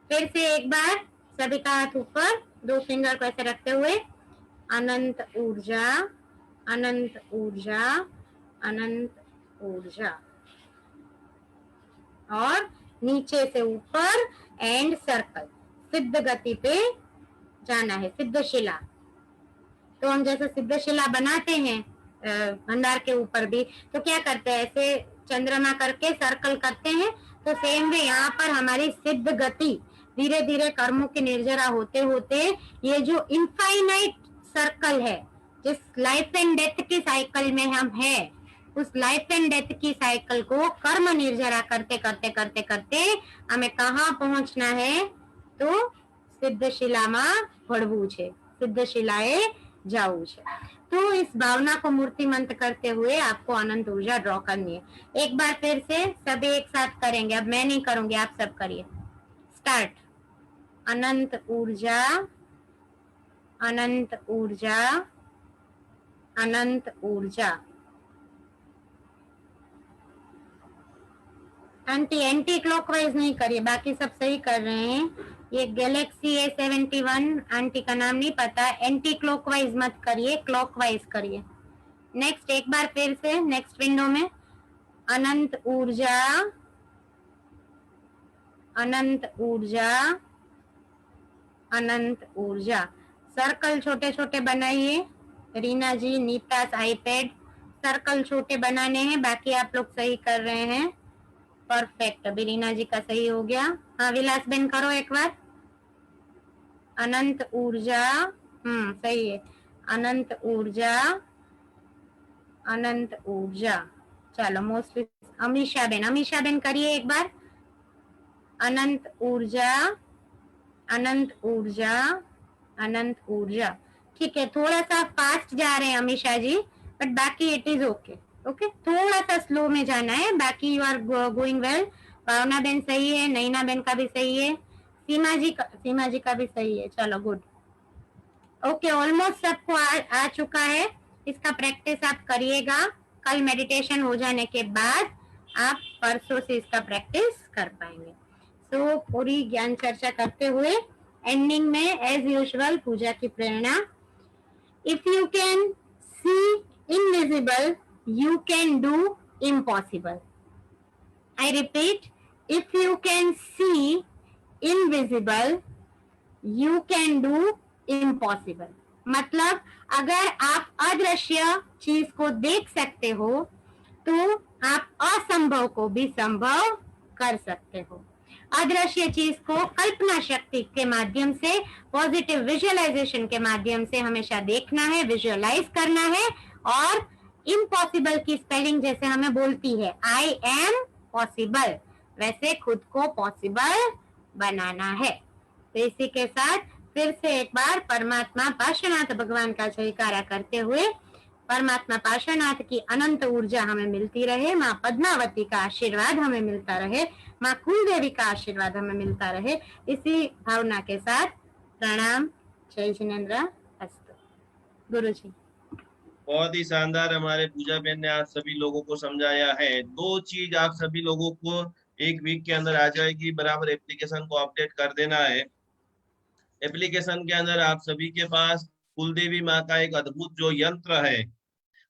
फिर से एक बार सभी का हाथ ऊपर, 2 फिंगर को ऐसे रखते हुए अनंत ऊर्जा अनंत ऊर्जा अनंत ऊर्जा, और नीचे से ऊपर एंड सर्कल, सिद्ध गति पे जाना है, सिद्ध शिला। तो हम जैसे सिद्ध शिला बनाते हैं भंडार के ऊपर भी, तो क्या करते हैं ऐसे चंद्रमा करके सर्कल करते हैं, तो सेम वे यहाँ पर हमारी सिद्ध गति धीरे धीरे कर्मों की निर्जरा होते होते ये जो इनफाइनाइट सर्कल है, जिस लाइफ एंड डेथ की साइकिल में हम हैं, उस लाइफ एंड डेथ की साइकिल को कर्म निर्जरा करते करते करते करते हमें कहाँ पहुंचना है, तो सिद्धशिलाમાં ભળવું છે, सिद्धशिलाए जाऊ છે। तो इस भावना को मूर्तिमंत करते हुए आपको अनंत ऊर्जा ड्रॉ करनी है। एक बार फिर से सभी एक साथ करेंगे, अब मैं नहीं करूंगी, आप सब करिए। स्टार्ट। अनंत ऊर्जा अनंत ऊर्जा अनंत ऊर्जा। एंटी क्लॉकवाइज नहीं करिए, बाकी सब सही कर रहे हैं। ये गैलेक्सी A71 आंटी का नाम नहीं पता, एंटी क्लॉकवाइज मत करिए, क्लॉकवाइज करिए। नेक्स्ट एक बार फिर से नेक्स्ट विंडो में अनंत ऊर्जा अनंत ऊर्जा अनंत ऊर्जा। सर्कल छोटे छोटे बनाइए, रीना जी, नीतास आईपैड, सर्कल छोटे बनाने हैं, बाकी आप लोग सही कर रहे हैं। परफेक्ट, अभी रीना जी का सही हो गया। हाँ विलास बेन करो एक बार। अनंत ऊर्जा, सही है, अनंत ऊर्जा अनंत ऊर्जा। चलो मोस्टली अमीषा बेन करिए एक बार। अनंत ऊर्जा, अनंत ऊर्जा, अनंत ऊर्जा। ठीक है, थोड़ा सा फास्ट जा रहे हैं अमीषा जी, बट बाकी इट इज ओके। ओके, थोड़ा सा स्लो में जाना है, बाकी you are going well. Bhavna ben सही है, नैना बेन का भी सही है, सीमा जी का भी सही है। चलो गुड। ओके, ऑलमोस्ट सबको आ चुका है। इसका प्रैक्टिस आप करिएगा, कल मेडिटेशन हो जाने के बाद आप परसों से इसका प्रैक्टिस कर पाएंगे। सो पूरी ज्ञान चर्चा करते हुए एंडिंग में एज यूजुअल पूजा की प्रेरणा। If you can see invisible, you can do impossible. I repeat, if you can see invisible, you can do impossible. मतलब अगर आप अदृश्य चीज को देख सकते हो तो आप असंभव को भी संभव कर सकते हो। अदृश्य चीज को कल्पना शक्ति के माध्यम से, पॉजिटिव विजुअलाइजेशन के माध्यम से हमेशा देखना है, विजुअलाइज करना है। और इम्पॉसिबल की स्पेलिंग जैसे हमें बोलती है आई एम पॉसिबल, वैसे खुद को पॉसिबल बनाना है। तो इसी के साथ फिर से एक बार परमात्मा पार्श्वनाथ भगवान का जयकारा करते हुए, परमात्मा पार्श्वनाथ की अनंत ऊर्जा हमें मिलती रहे, माँ पद्मावती का आशीर्वाद हमें मिलता रहे, माँ कुलदेवी का आशीर्वाद हमें मिलता रहे, इसी भावना के साथ प्रणाम। जय जिनेन्द्र अस्तु। गुरु जी बहुत ही शानदार हमारे पूजा बहन ने आज सभी लोगों को समझाया है। दो चीज आप सभी लोगों को एक वीक के अंदर आ जाएगी, बराबर एप्लीकेशन को अपडेट कर देना है। एप्लीकेशन के अंदर आप सभी के पास कुलदेवी माँ का एक अद्भुत जो यंत्र है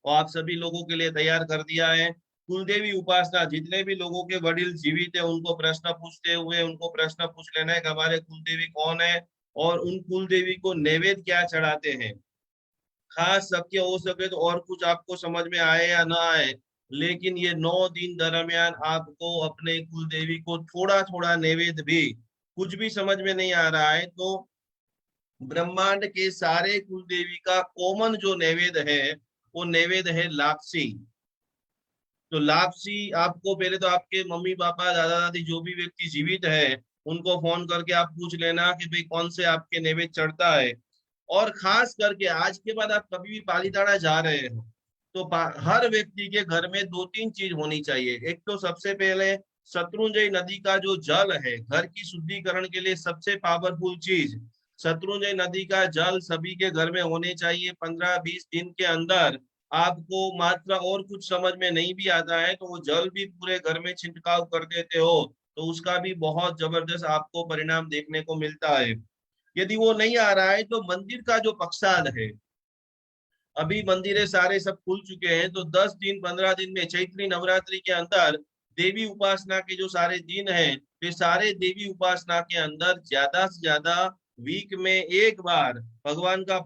वो आप सभी लोगों के लिए तैयार कर दिया है। कुलदेवी उपासना, जितने भी लोगों के वडील जीवित है उनको प्रश्न पूछते हुए उनको प्रश्न पूछ लेना है कि हमारे कुलदेवी कौन है और उन कुलदेवी को नैवेद्य क्या चढ़ाते हैं। खास शक्य हो सके तो और कुछ आपको समझ में आए या ना आए, लेकिन ये 9 दिन दरमियान आपको अपने कुलदेवी को थोड़ा थोड़ा नैवेद्य भी, कुछ भी समझ में नहीं आ रहा है तो ब्रह्मांड के सारे कुलदेवी का कॉमन जो नैवेद्य है वो नैवेद्य है लापसी। तो लापसी आपको पहले तो आपके मम्मी पापा दादा दादी जो भी व्यक्ति जीवित है उनको फोन करके आप पूछ लेना कि भाई कौन से आपके नैवेद्य चढ़ता है। और खास करके आज के बाद आप कभी भी पालीताना जा रहे हो तो हर व्यक्ति के घर में 2-3 चीज होनी चाहिए। एक तो सबसे पहले शत्रुंजय नदी का जो जल है, घर की शुद्धिकरण के लिए सबसे पावरफुल चीज शत्रुंजय नदी का जल सभी के घर में होने चाहिए। 15-20 दिन के अंदर आपको मात्रा और कुछ समझ में नहीं भी आता है तो वो जल भी पूरे घर में छिड़काव कर देते हो तो उसका भी बहुत जबरदस्त आपको परिणाम देखने को मिलता है। यदि वो नहीं आ रहा है तो मंदिर का जो प्रसाद है, अभी मंदिरें सारे सब खुल चुके हैं तो 10 दिन 15 दिन में चैत्री नवरात्रि के अंदर देवी उपासना के जो सारे दिन हैं वे सारे देवी उपासना के अंदर ज्यादा से ज्यादा वीक में एक बार भगवान का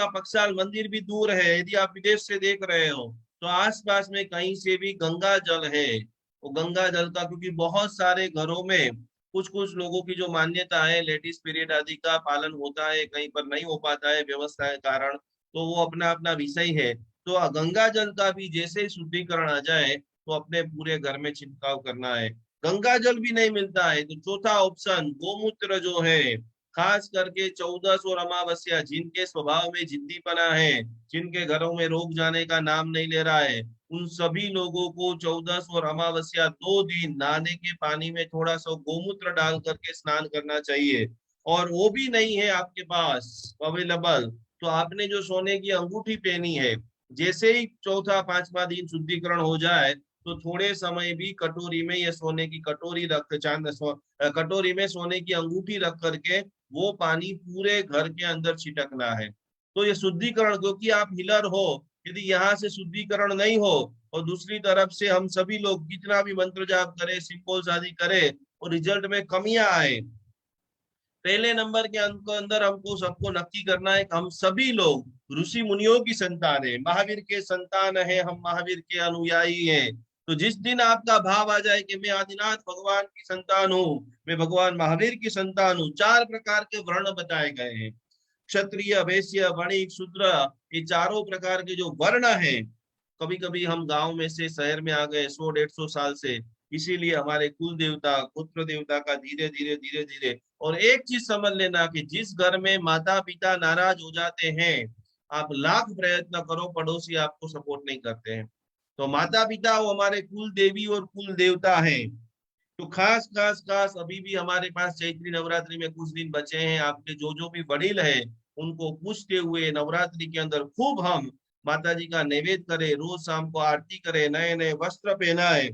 पक्षाल मंदिर भी दूर है। यदि आप विदेश से देख रहे हो तो आसपास में कहीं से भी गंगा जल है, वो गंगा जल का, क्योंकि बहुत सारे घरों में कुछ कुछ लोगों की जो मान्यता है लेडीज पीरियड आदि का पालन होता है, कहीं पर नहीं हो पाता है व्यवस्था के कारण, तो वो अपना अपना विषय है। तो गंगा जल का भी जैसे ही शुद्धिकरण आ जाए तो अपने पूरे घर में छिड़काव करना है। गंगा जल भी नहीं मिलता है तो चौथा ऑप्शन गोमूत्र जो है, खास करके 14 और अमावस्या जिनके स्वभाव में जिद्दीपना है, जिनके घरों में रोग जाने का नाम नहीं ले रहा है, उन सभी लोगों को 14 और अमावस्या 2 दिन नहाने के पानी में थोड़ा सा गोमूत्र डाल करके स्नान करना चाहिए। और वो भी नहीं है आपके पास अवेलेबल तो आपने जो सोने की अंगूठी पहनी है, जैसे ही चौथा पांचवा दिन शुद्धिकरण हो जाए तो थोड़े समय भी कटोरी में ये सोने की कटोरी रख कटोरी में सोने की अंगूठी रख करके वो पानी पूरे घर के अंदर छिटकना है। तो ये शुद्धिकरण, क्योंकि आप हीलर हो, यदि यहाँ से शुद्धिकरण नहीं हो और दूसरी तरफ से हम सभी लोग कितना भी मंत्र जाप करें, सिंपल्स आदि करें और रिजल्ट में कमियां आए, पहले नंबर के अंक अंदर हमको सबको नक्की करना है कि हम सभी लोग ऋषि मुनियों की संतान है, महावीर के संतान है, हम महावीर के अनुयायी हैं। तो जिस दिन आपका भाव आ जाए कि मैं आदिनाथ भगवान की संतान हूँ, मैं भगवान महावीर की संतान हूँ, 4 प्रकार के वर्ण बताए गए हैं, क्षत्रिय वैश्य वणिक शूद्र, ये चारों प्रकार के जो वर्ण हैं। कभी कभी हम गांव में से शहर में आ गए 100-150 साल से, इसीलिए हमारे कुल देवता गोत्र देवता का धीरे धीरे धीरे धीरे। और एक चीज समझ लेना कि जिस घर में माता पिता नाराज हो जाते हैं, आप लाख प्रयत्न करो, पड़ोसी आपको सपोर्ट नहीं करते हैं। तो माता पिता वो हमारे कुल देवी और कुल देवता हैं। तो खास खास खास अभी भी हमारे पास चैत्री नवरात्रि में कुछ दिन बचे हैं, आपके जो भी वडील है उनको पूछते हुए नवरात्रि के अंदर खूब हम माता जी का नैवेद्य करें, रोज शाम को आरती करें, नए नए वस्त्र पहनाए।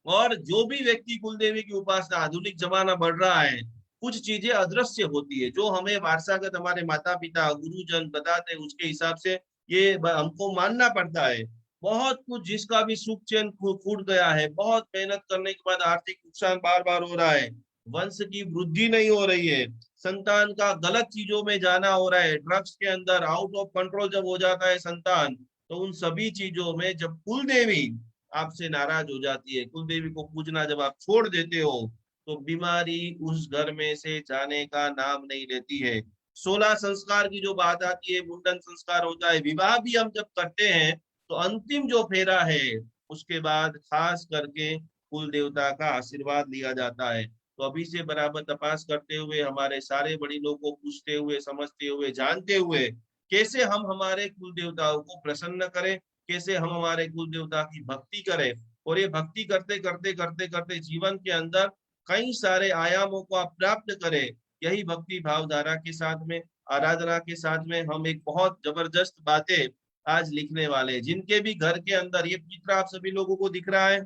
और जो भी व्यक्ति कुलदेवी की उपासना, आधुनिक जमाना बढ़ रहा है, कुछ चीजें अदृश्य होती है जो हमें वारसागत हमारे माता पिता गुरुजन बताते हैं, उसके हिसाब से ये हमको मानना पड़ता है। बहुत कुछ जिसका भी सुख चैन फूट गया है, बहुत मेहनत करने के बाद आर्थिक नुकसान बार बार हो रहा है, वंश की वृद्धि नहीं हो रही है, संतान का गलत चीजों में जाना हो रहा है, ड्रग्स के अंदर आउट ऑफ कंट्रोल जब हो जाता है संतान, तो उन सभी चीजों में जब कुल देवी आपसे नाराज हो जाती है, कुल देवी को पूजना जब आप छोड़ देते हो, तो बीमारी उस घर में से जाने का नाम नहीं लेती है। 16 संस्कार की जो बात आती है, मुंडन संस्कार होता है, विवाह भी हम जब करते हैं तो अंतिम जो फेरा है उसके बाद खास करके कुल देवता का आशीर्वाद लिया जाता है। तो अभी से बराबर तपास करते हुए, हमारे सारे बड़ी लोगों को पूछते हुए, समझते हुए, जानते हुए, कैसे हम हमारे कुल देवताओं को प्रसन्न करें, कैसे हम हमारे कुल देवता की भक्ति करें। और ये भक्ति करते करते करते करते जीवन के अंदर कई सारे आयामों को आप प्राप्त करें। यही भक्ति भावधारा के साथ में, आराधना के साथ में हम एक बहुत जबरदस्त बातें आज लिखने वाले हैं। जिनके भी घर के अंदर ये चित्र आप सभी लोगों को दिख रहा है,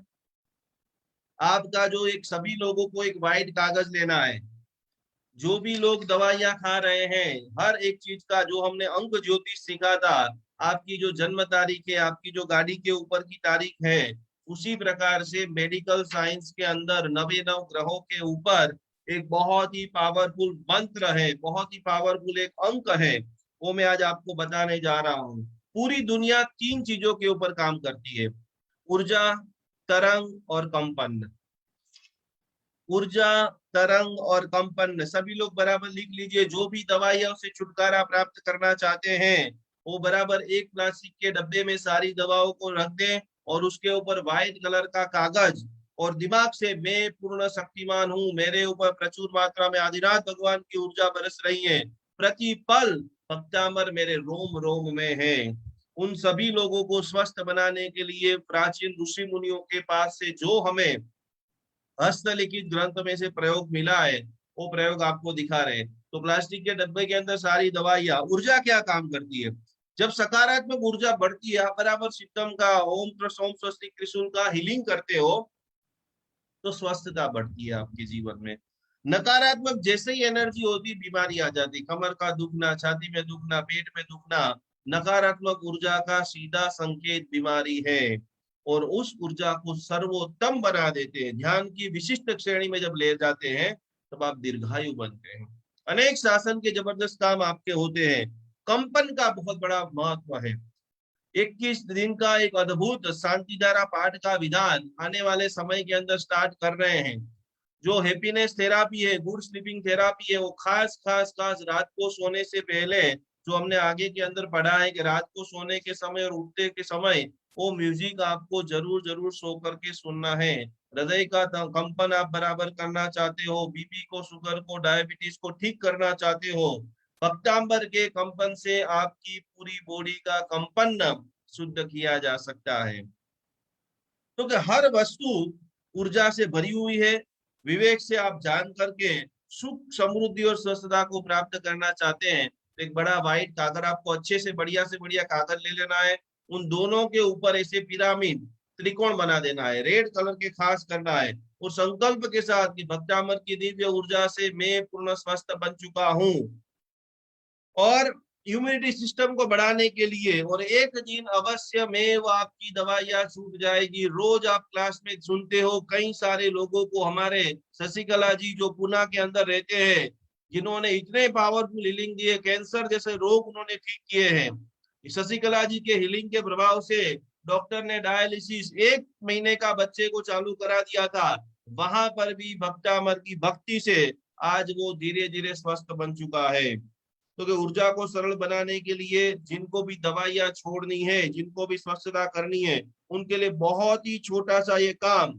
आपका जो एक सभी लोगों को एक व्हाइट कागज लेना है। जो भी लोग दवाइयां खा रहे हैं, हर एक चीज का जो हमने अंक ज्योतिष सीखा था, आपकी जो जन्म तारीख है, आपकी जो गाड़ी के ऊपर की तारीख है, उसी प्रकार से मेडिकल साइंस के अंदर नवे नव ग्रहों के ऊपर एक बहुत ही पावरफुल मंत्र है, बहुत ही पावरफुल एक अंक है, वो मैं आज आपको बताने जा रहा हूँ। पूरी दुनिया 3 चीजों के ऊपर काम करती है: ऊर्जा, तरंग और कंपन। ऊर्जा, तरंग और कंपन, सभी लोग बराबर लिख लीजिए। जो भी दवाइयों से छुटकारा प्राप्त करना चाहते हैं, वो बराबर एक प्लास्टिक के डब्बे में सारी दवाओं को रख दें और उसके ऊपर व्हाइट कलर का कागज, और दिमाग से मैं पूर्ण शक्तिमान हूँ, मेरे ऊपर प्रचुर मात्रा में आदिनाथ भगवान की ऊर्जा बरस रही है, प्रतिपल भक्तामर मेरे रोम रोम में है। उन सभी लोगों को स्वस्थ बनाने के लिए प्राचीन ऋषि मुनियों के पास से जो हमें हस्तलिखित ग्रंथ में से प्रयोग मिला है, वो प्रयोग आपको दिखा रहे। तो प्लास्टिक के डब्बे के अंदर सारी दवाइयां, ऊर्जा क्या काम करती है? जब सकारात्मक ऊर्जा बढ़ती है, आप बराबर सिस्टम का ओम सोम स्वस्तिक त्रिशूल का हीलिंग करते हो, तो स्वस्थता बढ़ती है आपके जीवन में। नकारात्मक जैसे ही एनर्जी होती, बीमारी आ जाती, कमर का दुखना, छाती में दुखना, पेट में दुखना, नकारात्मक ऊर्जा का सीधा संकेत बीमारी है। और उस ऊर्जा को सर्वोत्तम बना देते हैं, ध्यान की विशिष्ट श्रेणी में जब ले जाते हैं, तब आप दीर्घायु बनते हैं। अनेक शासन के जबरदस्त काम आपके होते हैं। कंपन का बहुत बड़ा महत्व है। 21 दिन का एक अद्भुत शांति धारा पाठ का विधान आने वाले समय के अंदर स्टार्ट कर रहे हैं। जो हैप्पीनेस थेरापी है, गुड स्लीपिंग थेरापी है, वो खास खास खास रात को सोने से पहले, जो हमने आगे के अंदर पढ़ा है कि रात को सोने के समय और उठते के समय वो म्यूजिक आपको जरूर जरूर सो करके सुनना है। हृदय का कंपन आप बराबर करना चाहते हो, बीपी को, शुगर को, डायबिटीज को ठीक करना चाहते हो, भक्तांबर के कंपन से आपकी पूरी बॉडी का कंपन शुद्ध किया जा सकता है। क्योंकि हर वस्तु ऊर्जा से भरी हुई है। विवेक से आप जान करके सुख, समृद्धि और स्वस्थता को प्राप्त करना चाहते हैं, तो एक बड़ा व्हाइट कागज आपको अच्छे से बढ़िया कागज ले लेना है। उन दोनों के ऊपर ऐसे पिरामिड त्रिकोण बना देना है, रेड कलर के खास करना है, और संकल्प के साथ कि भक्तामर की दिव्य ऊर्जा से मैं पूर्ण स्वस्थ बन चुका हूँ। और इम्यूनिटी सिस्टम को बढ़ाने के लिए, और एक दिन अवश्य में वो आपकी दवाइयां छूट जाएगी। रोज आप क्लास में सुनते हो कई सारे लोगों को, हमारे शशिकला जी जो पुणे के अंदर रहते हैं, जिन्होंने इतने पावरफुल हीलिंग दिए, कैंसर जैसे रोग उन्होंने ठीक किए हैं। शशिकला जी के हीलिंग के प्रभाव से डॉक्टर ने डायलिसिस 1 महीने का बच्चे को चालू करा दिया था, वहां पर भी भक्तामर की भक्ति से आज वो धीरे धीरे स्वस्थ बन चुका है। तो ऊर्जा को सरल बनाने के लिए जिनको भी दवाइयां छोड़नी है, जिनको भी स्वच्छता करनी है, उनके लिए बहुत ही छोटा सा ये काम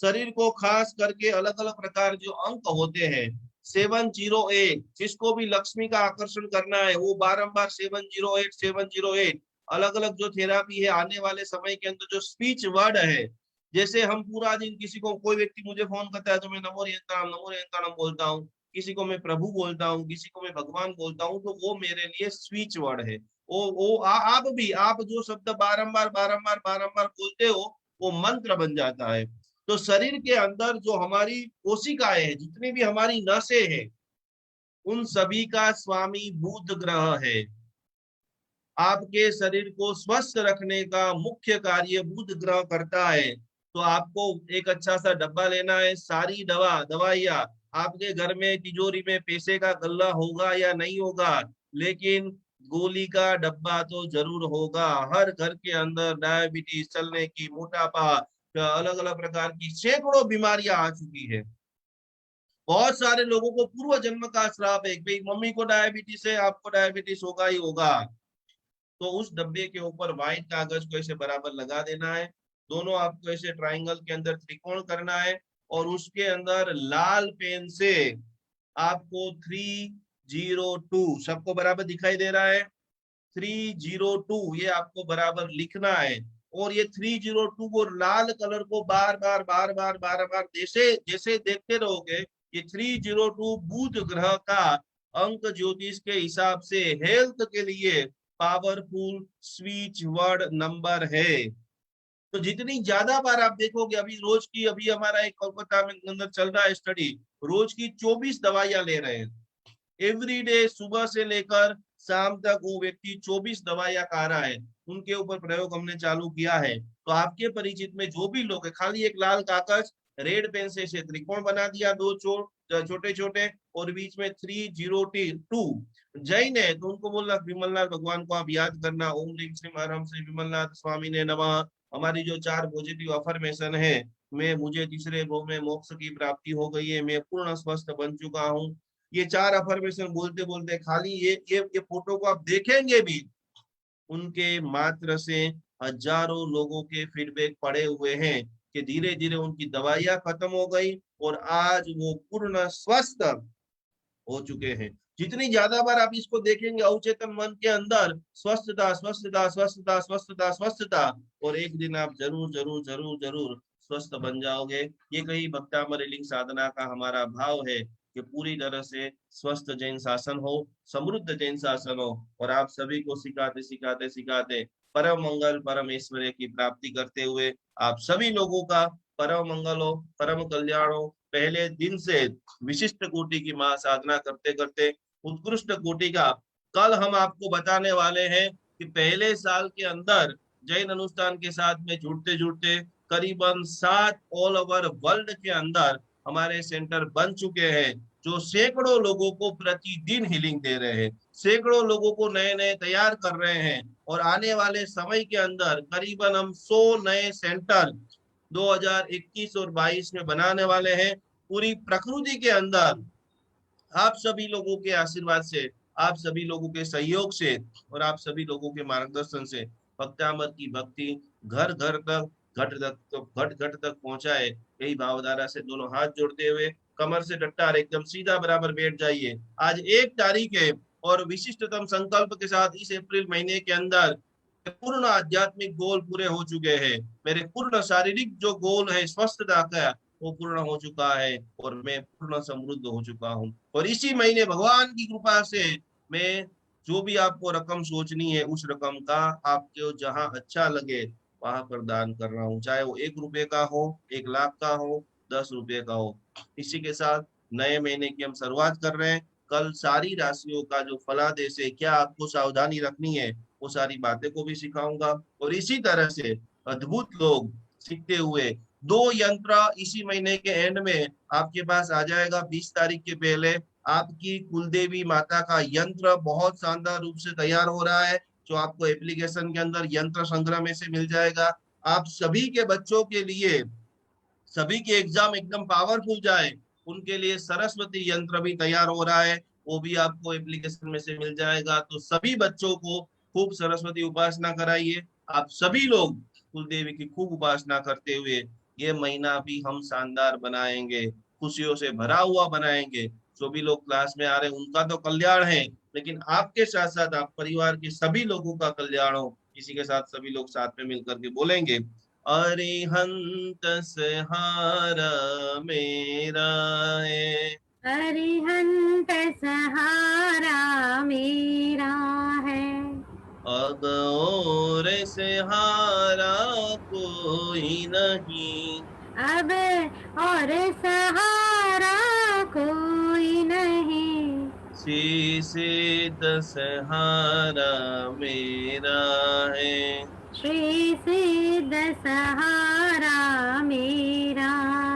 शरीर को खास करके अलग अलग प्रकार जो अंक होते हैं 708, जिसको भी लक्ष्मी का आकर्षण करना है वो बारंबार 708 708। अलग अलग जो थेरापी है आने वाले समय के अंदर जो स्पीच वर्ड है, जैसे हम पूरा दिन किसी को, कोई व्यक्ति मुझे फोन करता है तो मैं नमो यंत्राणम बोलता हूँ, किसी को मैं प्रभु बोलता हूँ, किसी को मैं भगवान बोलता हूँ, तो वो मेरे लिए स्पीच वर्ड है। आप भी, आप जो शब्द बारंबार बारंबार बारंबार बोलते हो वो मंत्र बन जाता है। तो शरीर के अंदर जो हमारी कोशिकाएं हैं, जितनी भी हमारी नसें हैं, उन सभी का स्वामी बुध ग्रह है। आपके शरीर को स्वस्थ रखने का मुख्य कार्य बुध ग्रह करता है। तो आपको एक अच्छा सा डब्बा लेना है, सारी दवाइयाँ आपके घर में तिजोरी में पैसे का गल्ला होगा या नहीं होगा, लेकिन गोली का डब्बा तो जरूर होगा। हर घर के अंदर डायबिटीज, चलने की, मोटापा, अलग अलग प्रकार की सैकड़ों बीमारियां आ चुकी है। बहुत सारे लोगों को पूर्व जन्म का श्राप है, भाई मम्मी को डायबिटीज है, आपको डायबिटीज होगा ही होगा। तो उस डब्बे के ऊपर व्हाइट कागज को ऐसे बराबर लगा देना है, दोनों आपको ऐसे ट्राइंगल के अंदर त्रिकोण करना है, और उसके अंदर लाल पेन से आपको 302, सबको बराबर दिखाई दे रहा है, 302 ये आपको बराबर लिखना है। और ये 302 को लाल कलर को बार बार बार बार बार बार जैसे जैसे देखते रहोगे, ये 302 बुध ग्रह का अंक ज्योतिष के हिसाब से हेल्थ के लिए पावरफुल स्विच वर्ड नंबर है। तो जितनी ज्यादा बार आप देखोगे, अभी रोज की, अभी हमारा एक कोलकाता में अंदर चल रहा है स्टडी, रोज की 24 दवाइयां ले रहे हैं एवरीडे, सुबह से लेकर शाम तक वो व्यक्ति 24 दवाइयां खा रहा है। उनके ऊपर प्रयोग हमने चालू किया है। तो आपके परिचित में जो भी लोग है, खाली एक लाल कागज रेड पेन से त्रिकोण बना दिया, दो छोटे छोटे, और बीच में 302 जैन है तो उनको बोलना विमलनाथ भगवान को आप याद करना, ओम ह्रीम श्रीम हरम श्री विमलनाथ स्वामी ने नमः। हमारी जो 4 पॉजिटिव अफर्मेशन है, मुझे तीसरे भोग में मोक्ष की प्राप्ति हो गई है, मैं पूर्ण स्वस्थ बन चुका हूँ। ये 4 अफर्मेशन बोलते बोलते, खाली ये फोटो को आप देखेंगे भी, उनके मात्र से हजारों लोगों के फीडबैक पड़े हुए हैं कि धीरे धीरे उनकी दवाइयां खत्म हो गई और आज वो पूर्ण स्वस्थ हो चुके हैं। जितनी ज्यादा बार आप इसको देखेंगे अवचेतन मन के अंदर स्वस्थता स्वस्थता स्वस्थता स्वस्थता स्वस्थता, और एक दिन आप जरूर जरूर जरूर जरूर स्वस्थ बन जाओगे। ये कहीं भक्तामर साधना का हमारा भाव है कि पूरी तरह से स्वस्थ जैन शासन हो, समृद्ध जैन शासन हो, और आप सभी को सिखाते सिखाते सिखाते परम मंगल परम ऐश्वर्य की प्राप्ति करते हुए आप सभी लोगों का परम मंगल हो, परम कल्याण हो। पहले दिन से विशिष्ट कोटि की महासाधना करते करते उत्कृष्ट कोटि का कल हम आपको बताने वाले हैं कि पहले साल के अंदर जैन अनुष्ठान के साथ में जुड़ते जुड़ते करीबन 7 ऑल ओवर वर्ल्ड के अंदर हमारे सेंटर बन चुके हैं, जो सैकड़ों लोगों को प्रतिदिन हीलिंग दे रहे हैं, सैकड़ों लोगों को नए नए तैयार कर रहे हैं। और आने वाले समय के अंदर करीबन हम 100 नए सेंटर 2021 और 22 में बनाने वाले हैं, पूरी प्रकृति के अंदर। आप सभी लोगों के आशीर्वाद से, आप सभी लोगों के सहयोग से, और आप सभी लोगों के मार्गदर्शन से भक्तामर की भक्ति घर घर तक, घट घट तक पहुंचाए, यही भावधारा से दोनों हाथ जोड़ते हुए कमर से डट्टार एकदम सीधा बराबर बैठ जाइए। आज 1 तारीख है और विशिष्टतम संकल्प के साथ इस अप्रैल महीने के अंदर पूर्ण आध्यात्मिक गोल पूरे हो चुके हैं। मेरे पूर्ण शारीरिक जो गोल है स्वस्थता का, वो पूर्ण हो चुका है और मैं पूर्ण समृद्ध हो चुका हूँ। और इसी महीने भगवान की कृपा से मैं जो भी आपको रकम सोचनी है उस रकम का आपको जहां अच्छा लगे वहां पर दान कर रहा हूँ, चाहे वो 1 रुपए का हो, 1 लाख का हो, 10 रुपए का हो। इसी के साथ नए महीने की हम शुरुआत कर रहे हैं। कल सारी राशियों का जो फलादेश है, क्या आपको सावधानी रखनी है, वो सारी बातें को भी सिखाऊंगा। और इसी तरह से अद्भुत लोग सीखते हुए 2 यंत्र इसी महीने के एंड में आपके पास आ जाएगा। 20 तारीख के पहले आपकी कुलदेवी माता का यंत्र बहुत शानदार रूप से तैयार हो रहा है, जो आपको एप्लीकेशन के अंदर यंत्र संग्रह में से मिल जाएगा। आप सभी के बच्चों के लिए, सभी के एग्जाम एकदम पावरफुल जाए, उनके लिए सरस्वती यंत्र भी तैयार हो रहा है, वो भी आपको एप्लीकेशन में से मिल जाएगा। तो सभी बच्चों को खूब सरस्वती उपासना कराइए। आप सभी लोग कुलदेवी की खूब उपासना करते हुए ये महीना भी हम शानदार बनाएंगे, खुशियों से भरा हुआ बनाएंगे। जो भी लोग क्लास में आ रहे हैं उनका तो कल्याण है, लेकिन आपके साथ साथ आप परिवार के सभी लोगों का कल्याण हो। इसी के साथ सभी लोग साथ में मिलकर के बोलेंगे, अरिहंत सहारा मेरा है। अरिहंत सहारा मेरा है। अब और सहारा कोई नहीं, अब और सहारा कोई नहीं। शीश सहारा मेरा है। श्री सिद्ध सहारा मेरा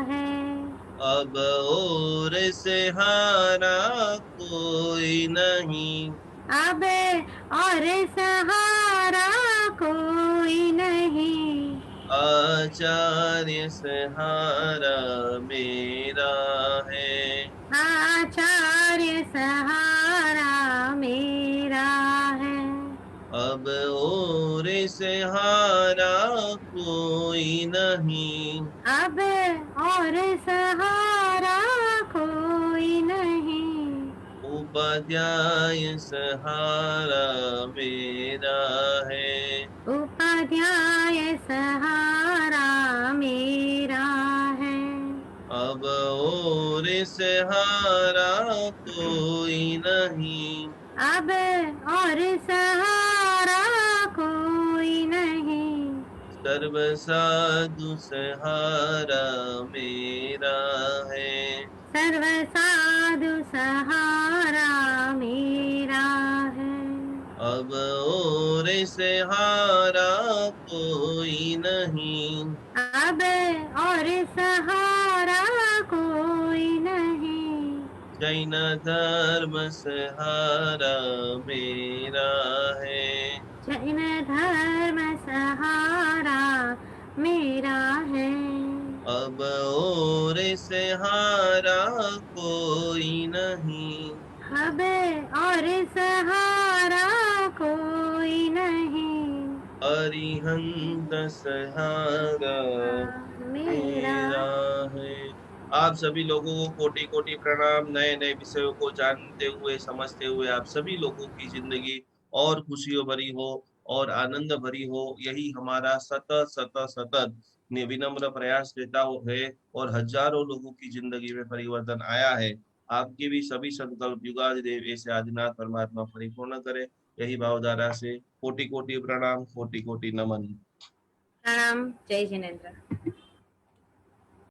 है। अब और सहारा कोई नहीं, अब और सहारा कोई नहीं। आचार्य सहारा मेरा है। आचार्य सहारा मेरा है। अब और सहारा कोई नहीं, अब और सहारा कोई नहीं। उपाध्याय सहारा मेरा है। उपाध्याय सहारा मेरा है। अब और सहारा कोई नहीं, अब और सहारा कोई नहीं। सर्व साधु सहारा मेरा है। सर्व साधु सहारा मेरा है। अब और सहारा कोई नहीं, अब और सहारा कोई नहीं। जैन धर्म सहारा मेरा है। जैन धर्म सहारा मेरा है। अब और सहारा कोई नहीं, अब और सहारा कोई नहीं। अरिहंत सहारा मेरा मेरा है। आप सभी लोगों को कोटि कोटि प्रणाम। नए नए विषयों को जानते हुए समझते हुए आप सभी लोगों की जिंदगी और खुशियों भरी हो और आनंद भरी हो, यही हमारा सतत सतत सतत विनम्र प्रयास रहता है। और हजारों लोगों की जिंदगी में परिवर्तन आया है। आपके भी सभी संकल्प युगादि देव ऐसे आदिनाथ परमात्मा परिपूर्ण करे। यही भावधारा से कोटि कोटि प्रणाम, कोटि कोटि नमन। प्रणाम। जय जिनेन्द्र।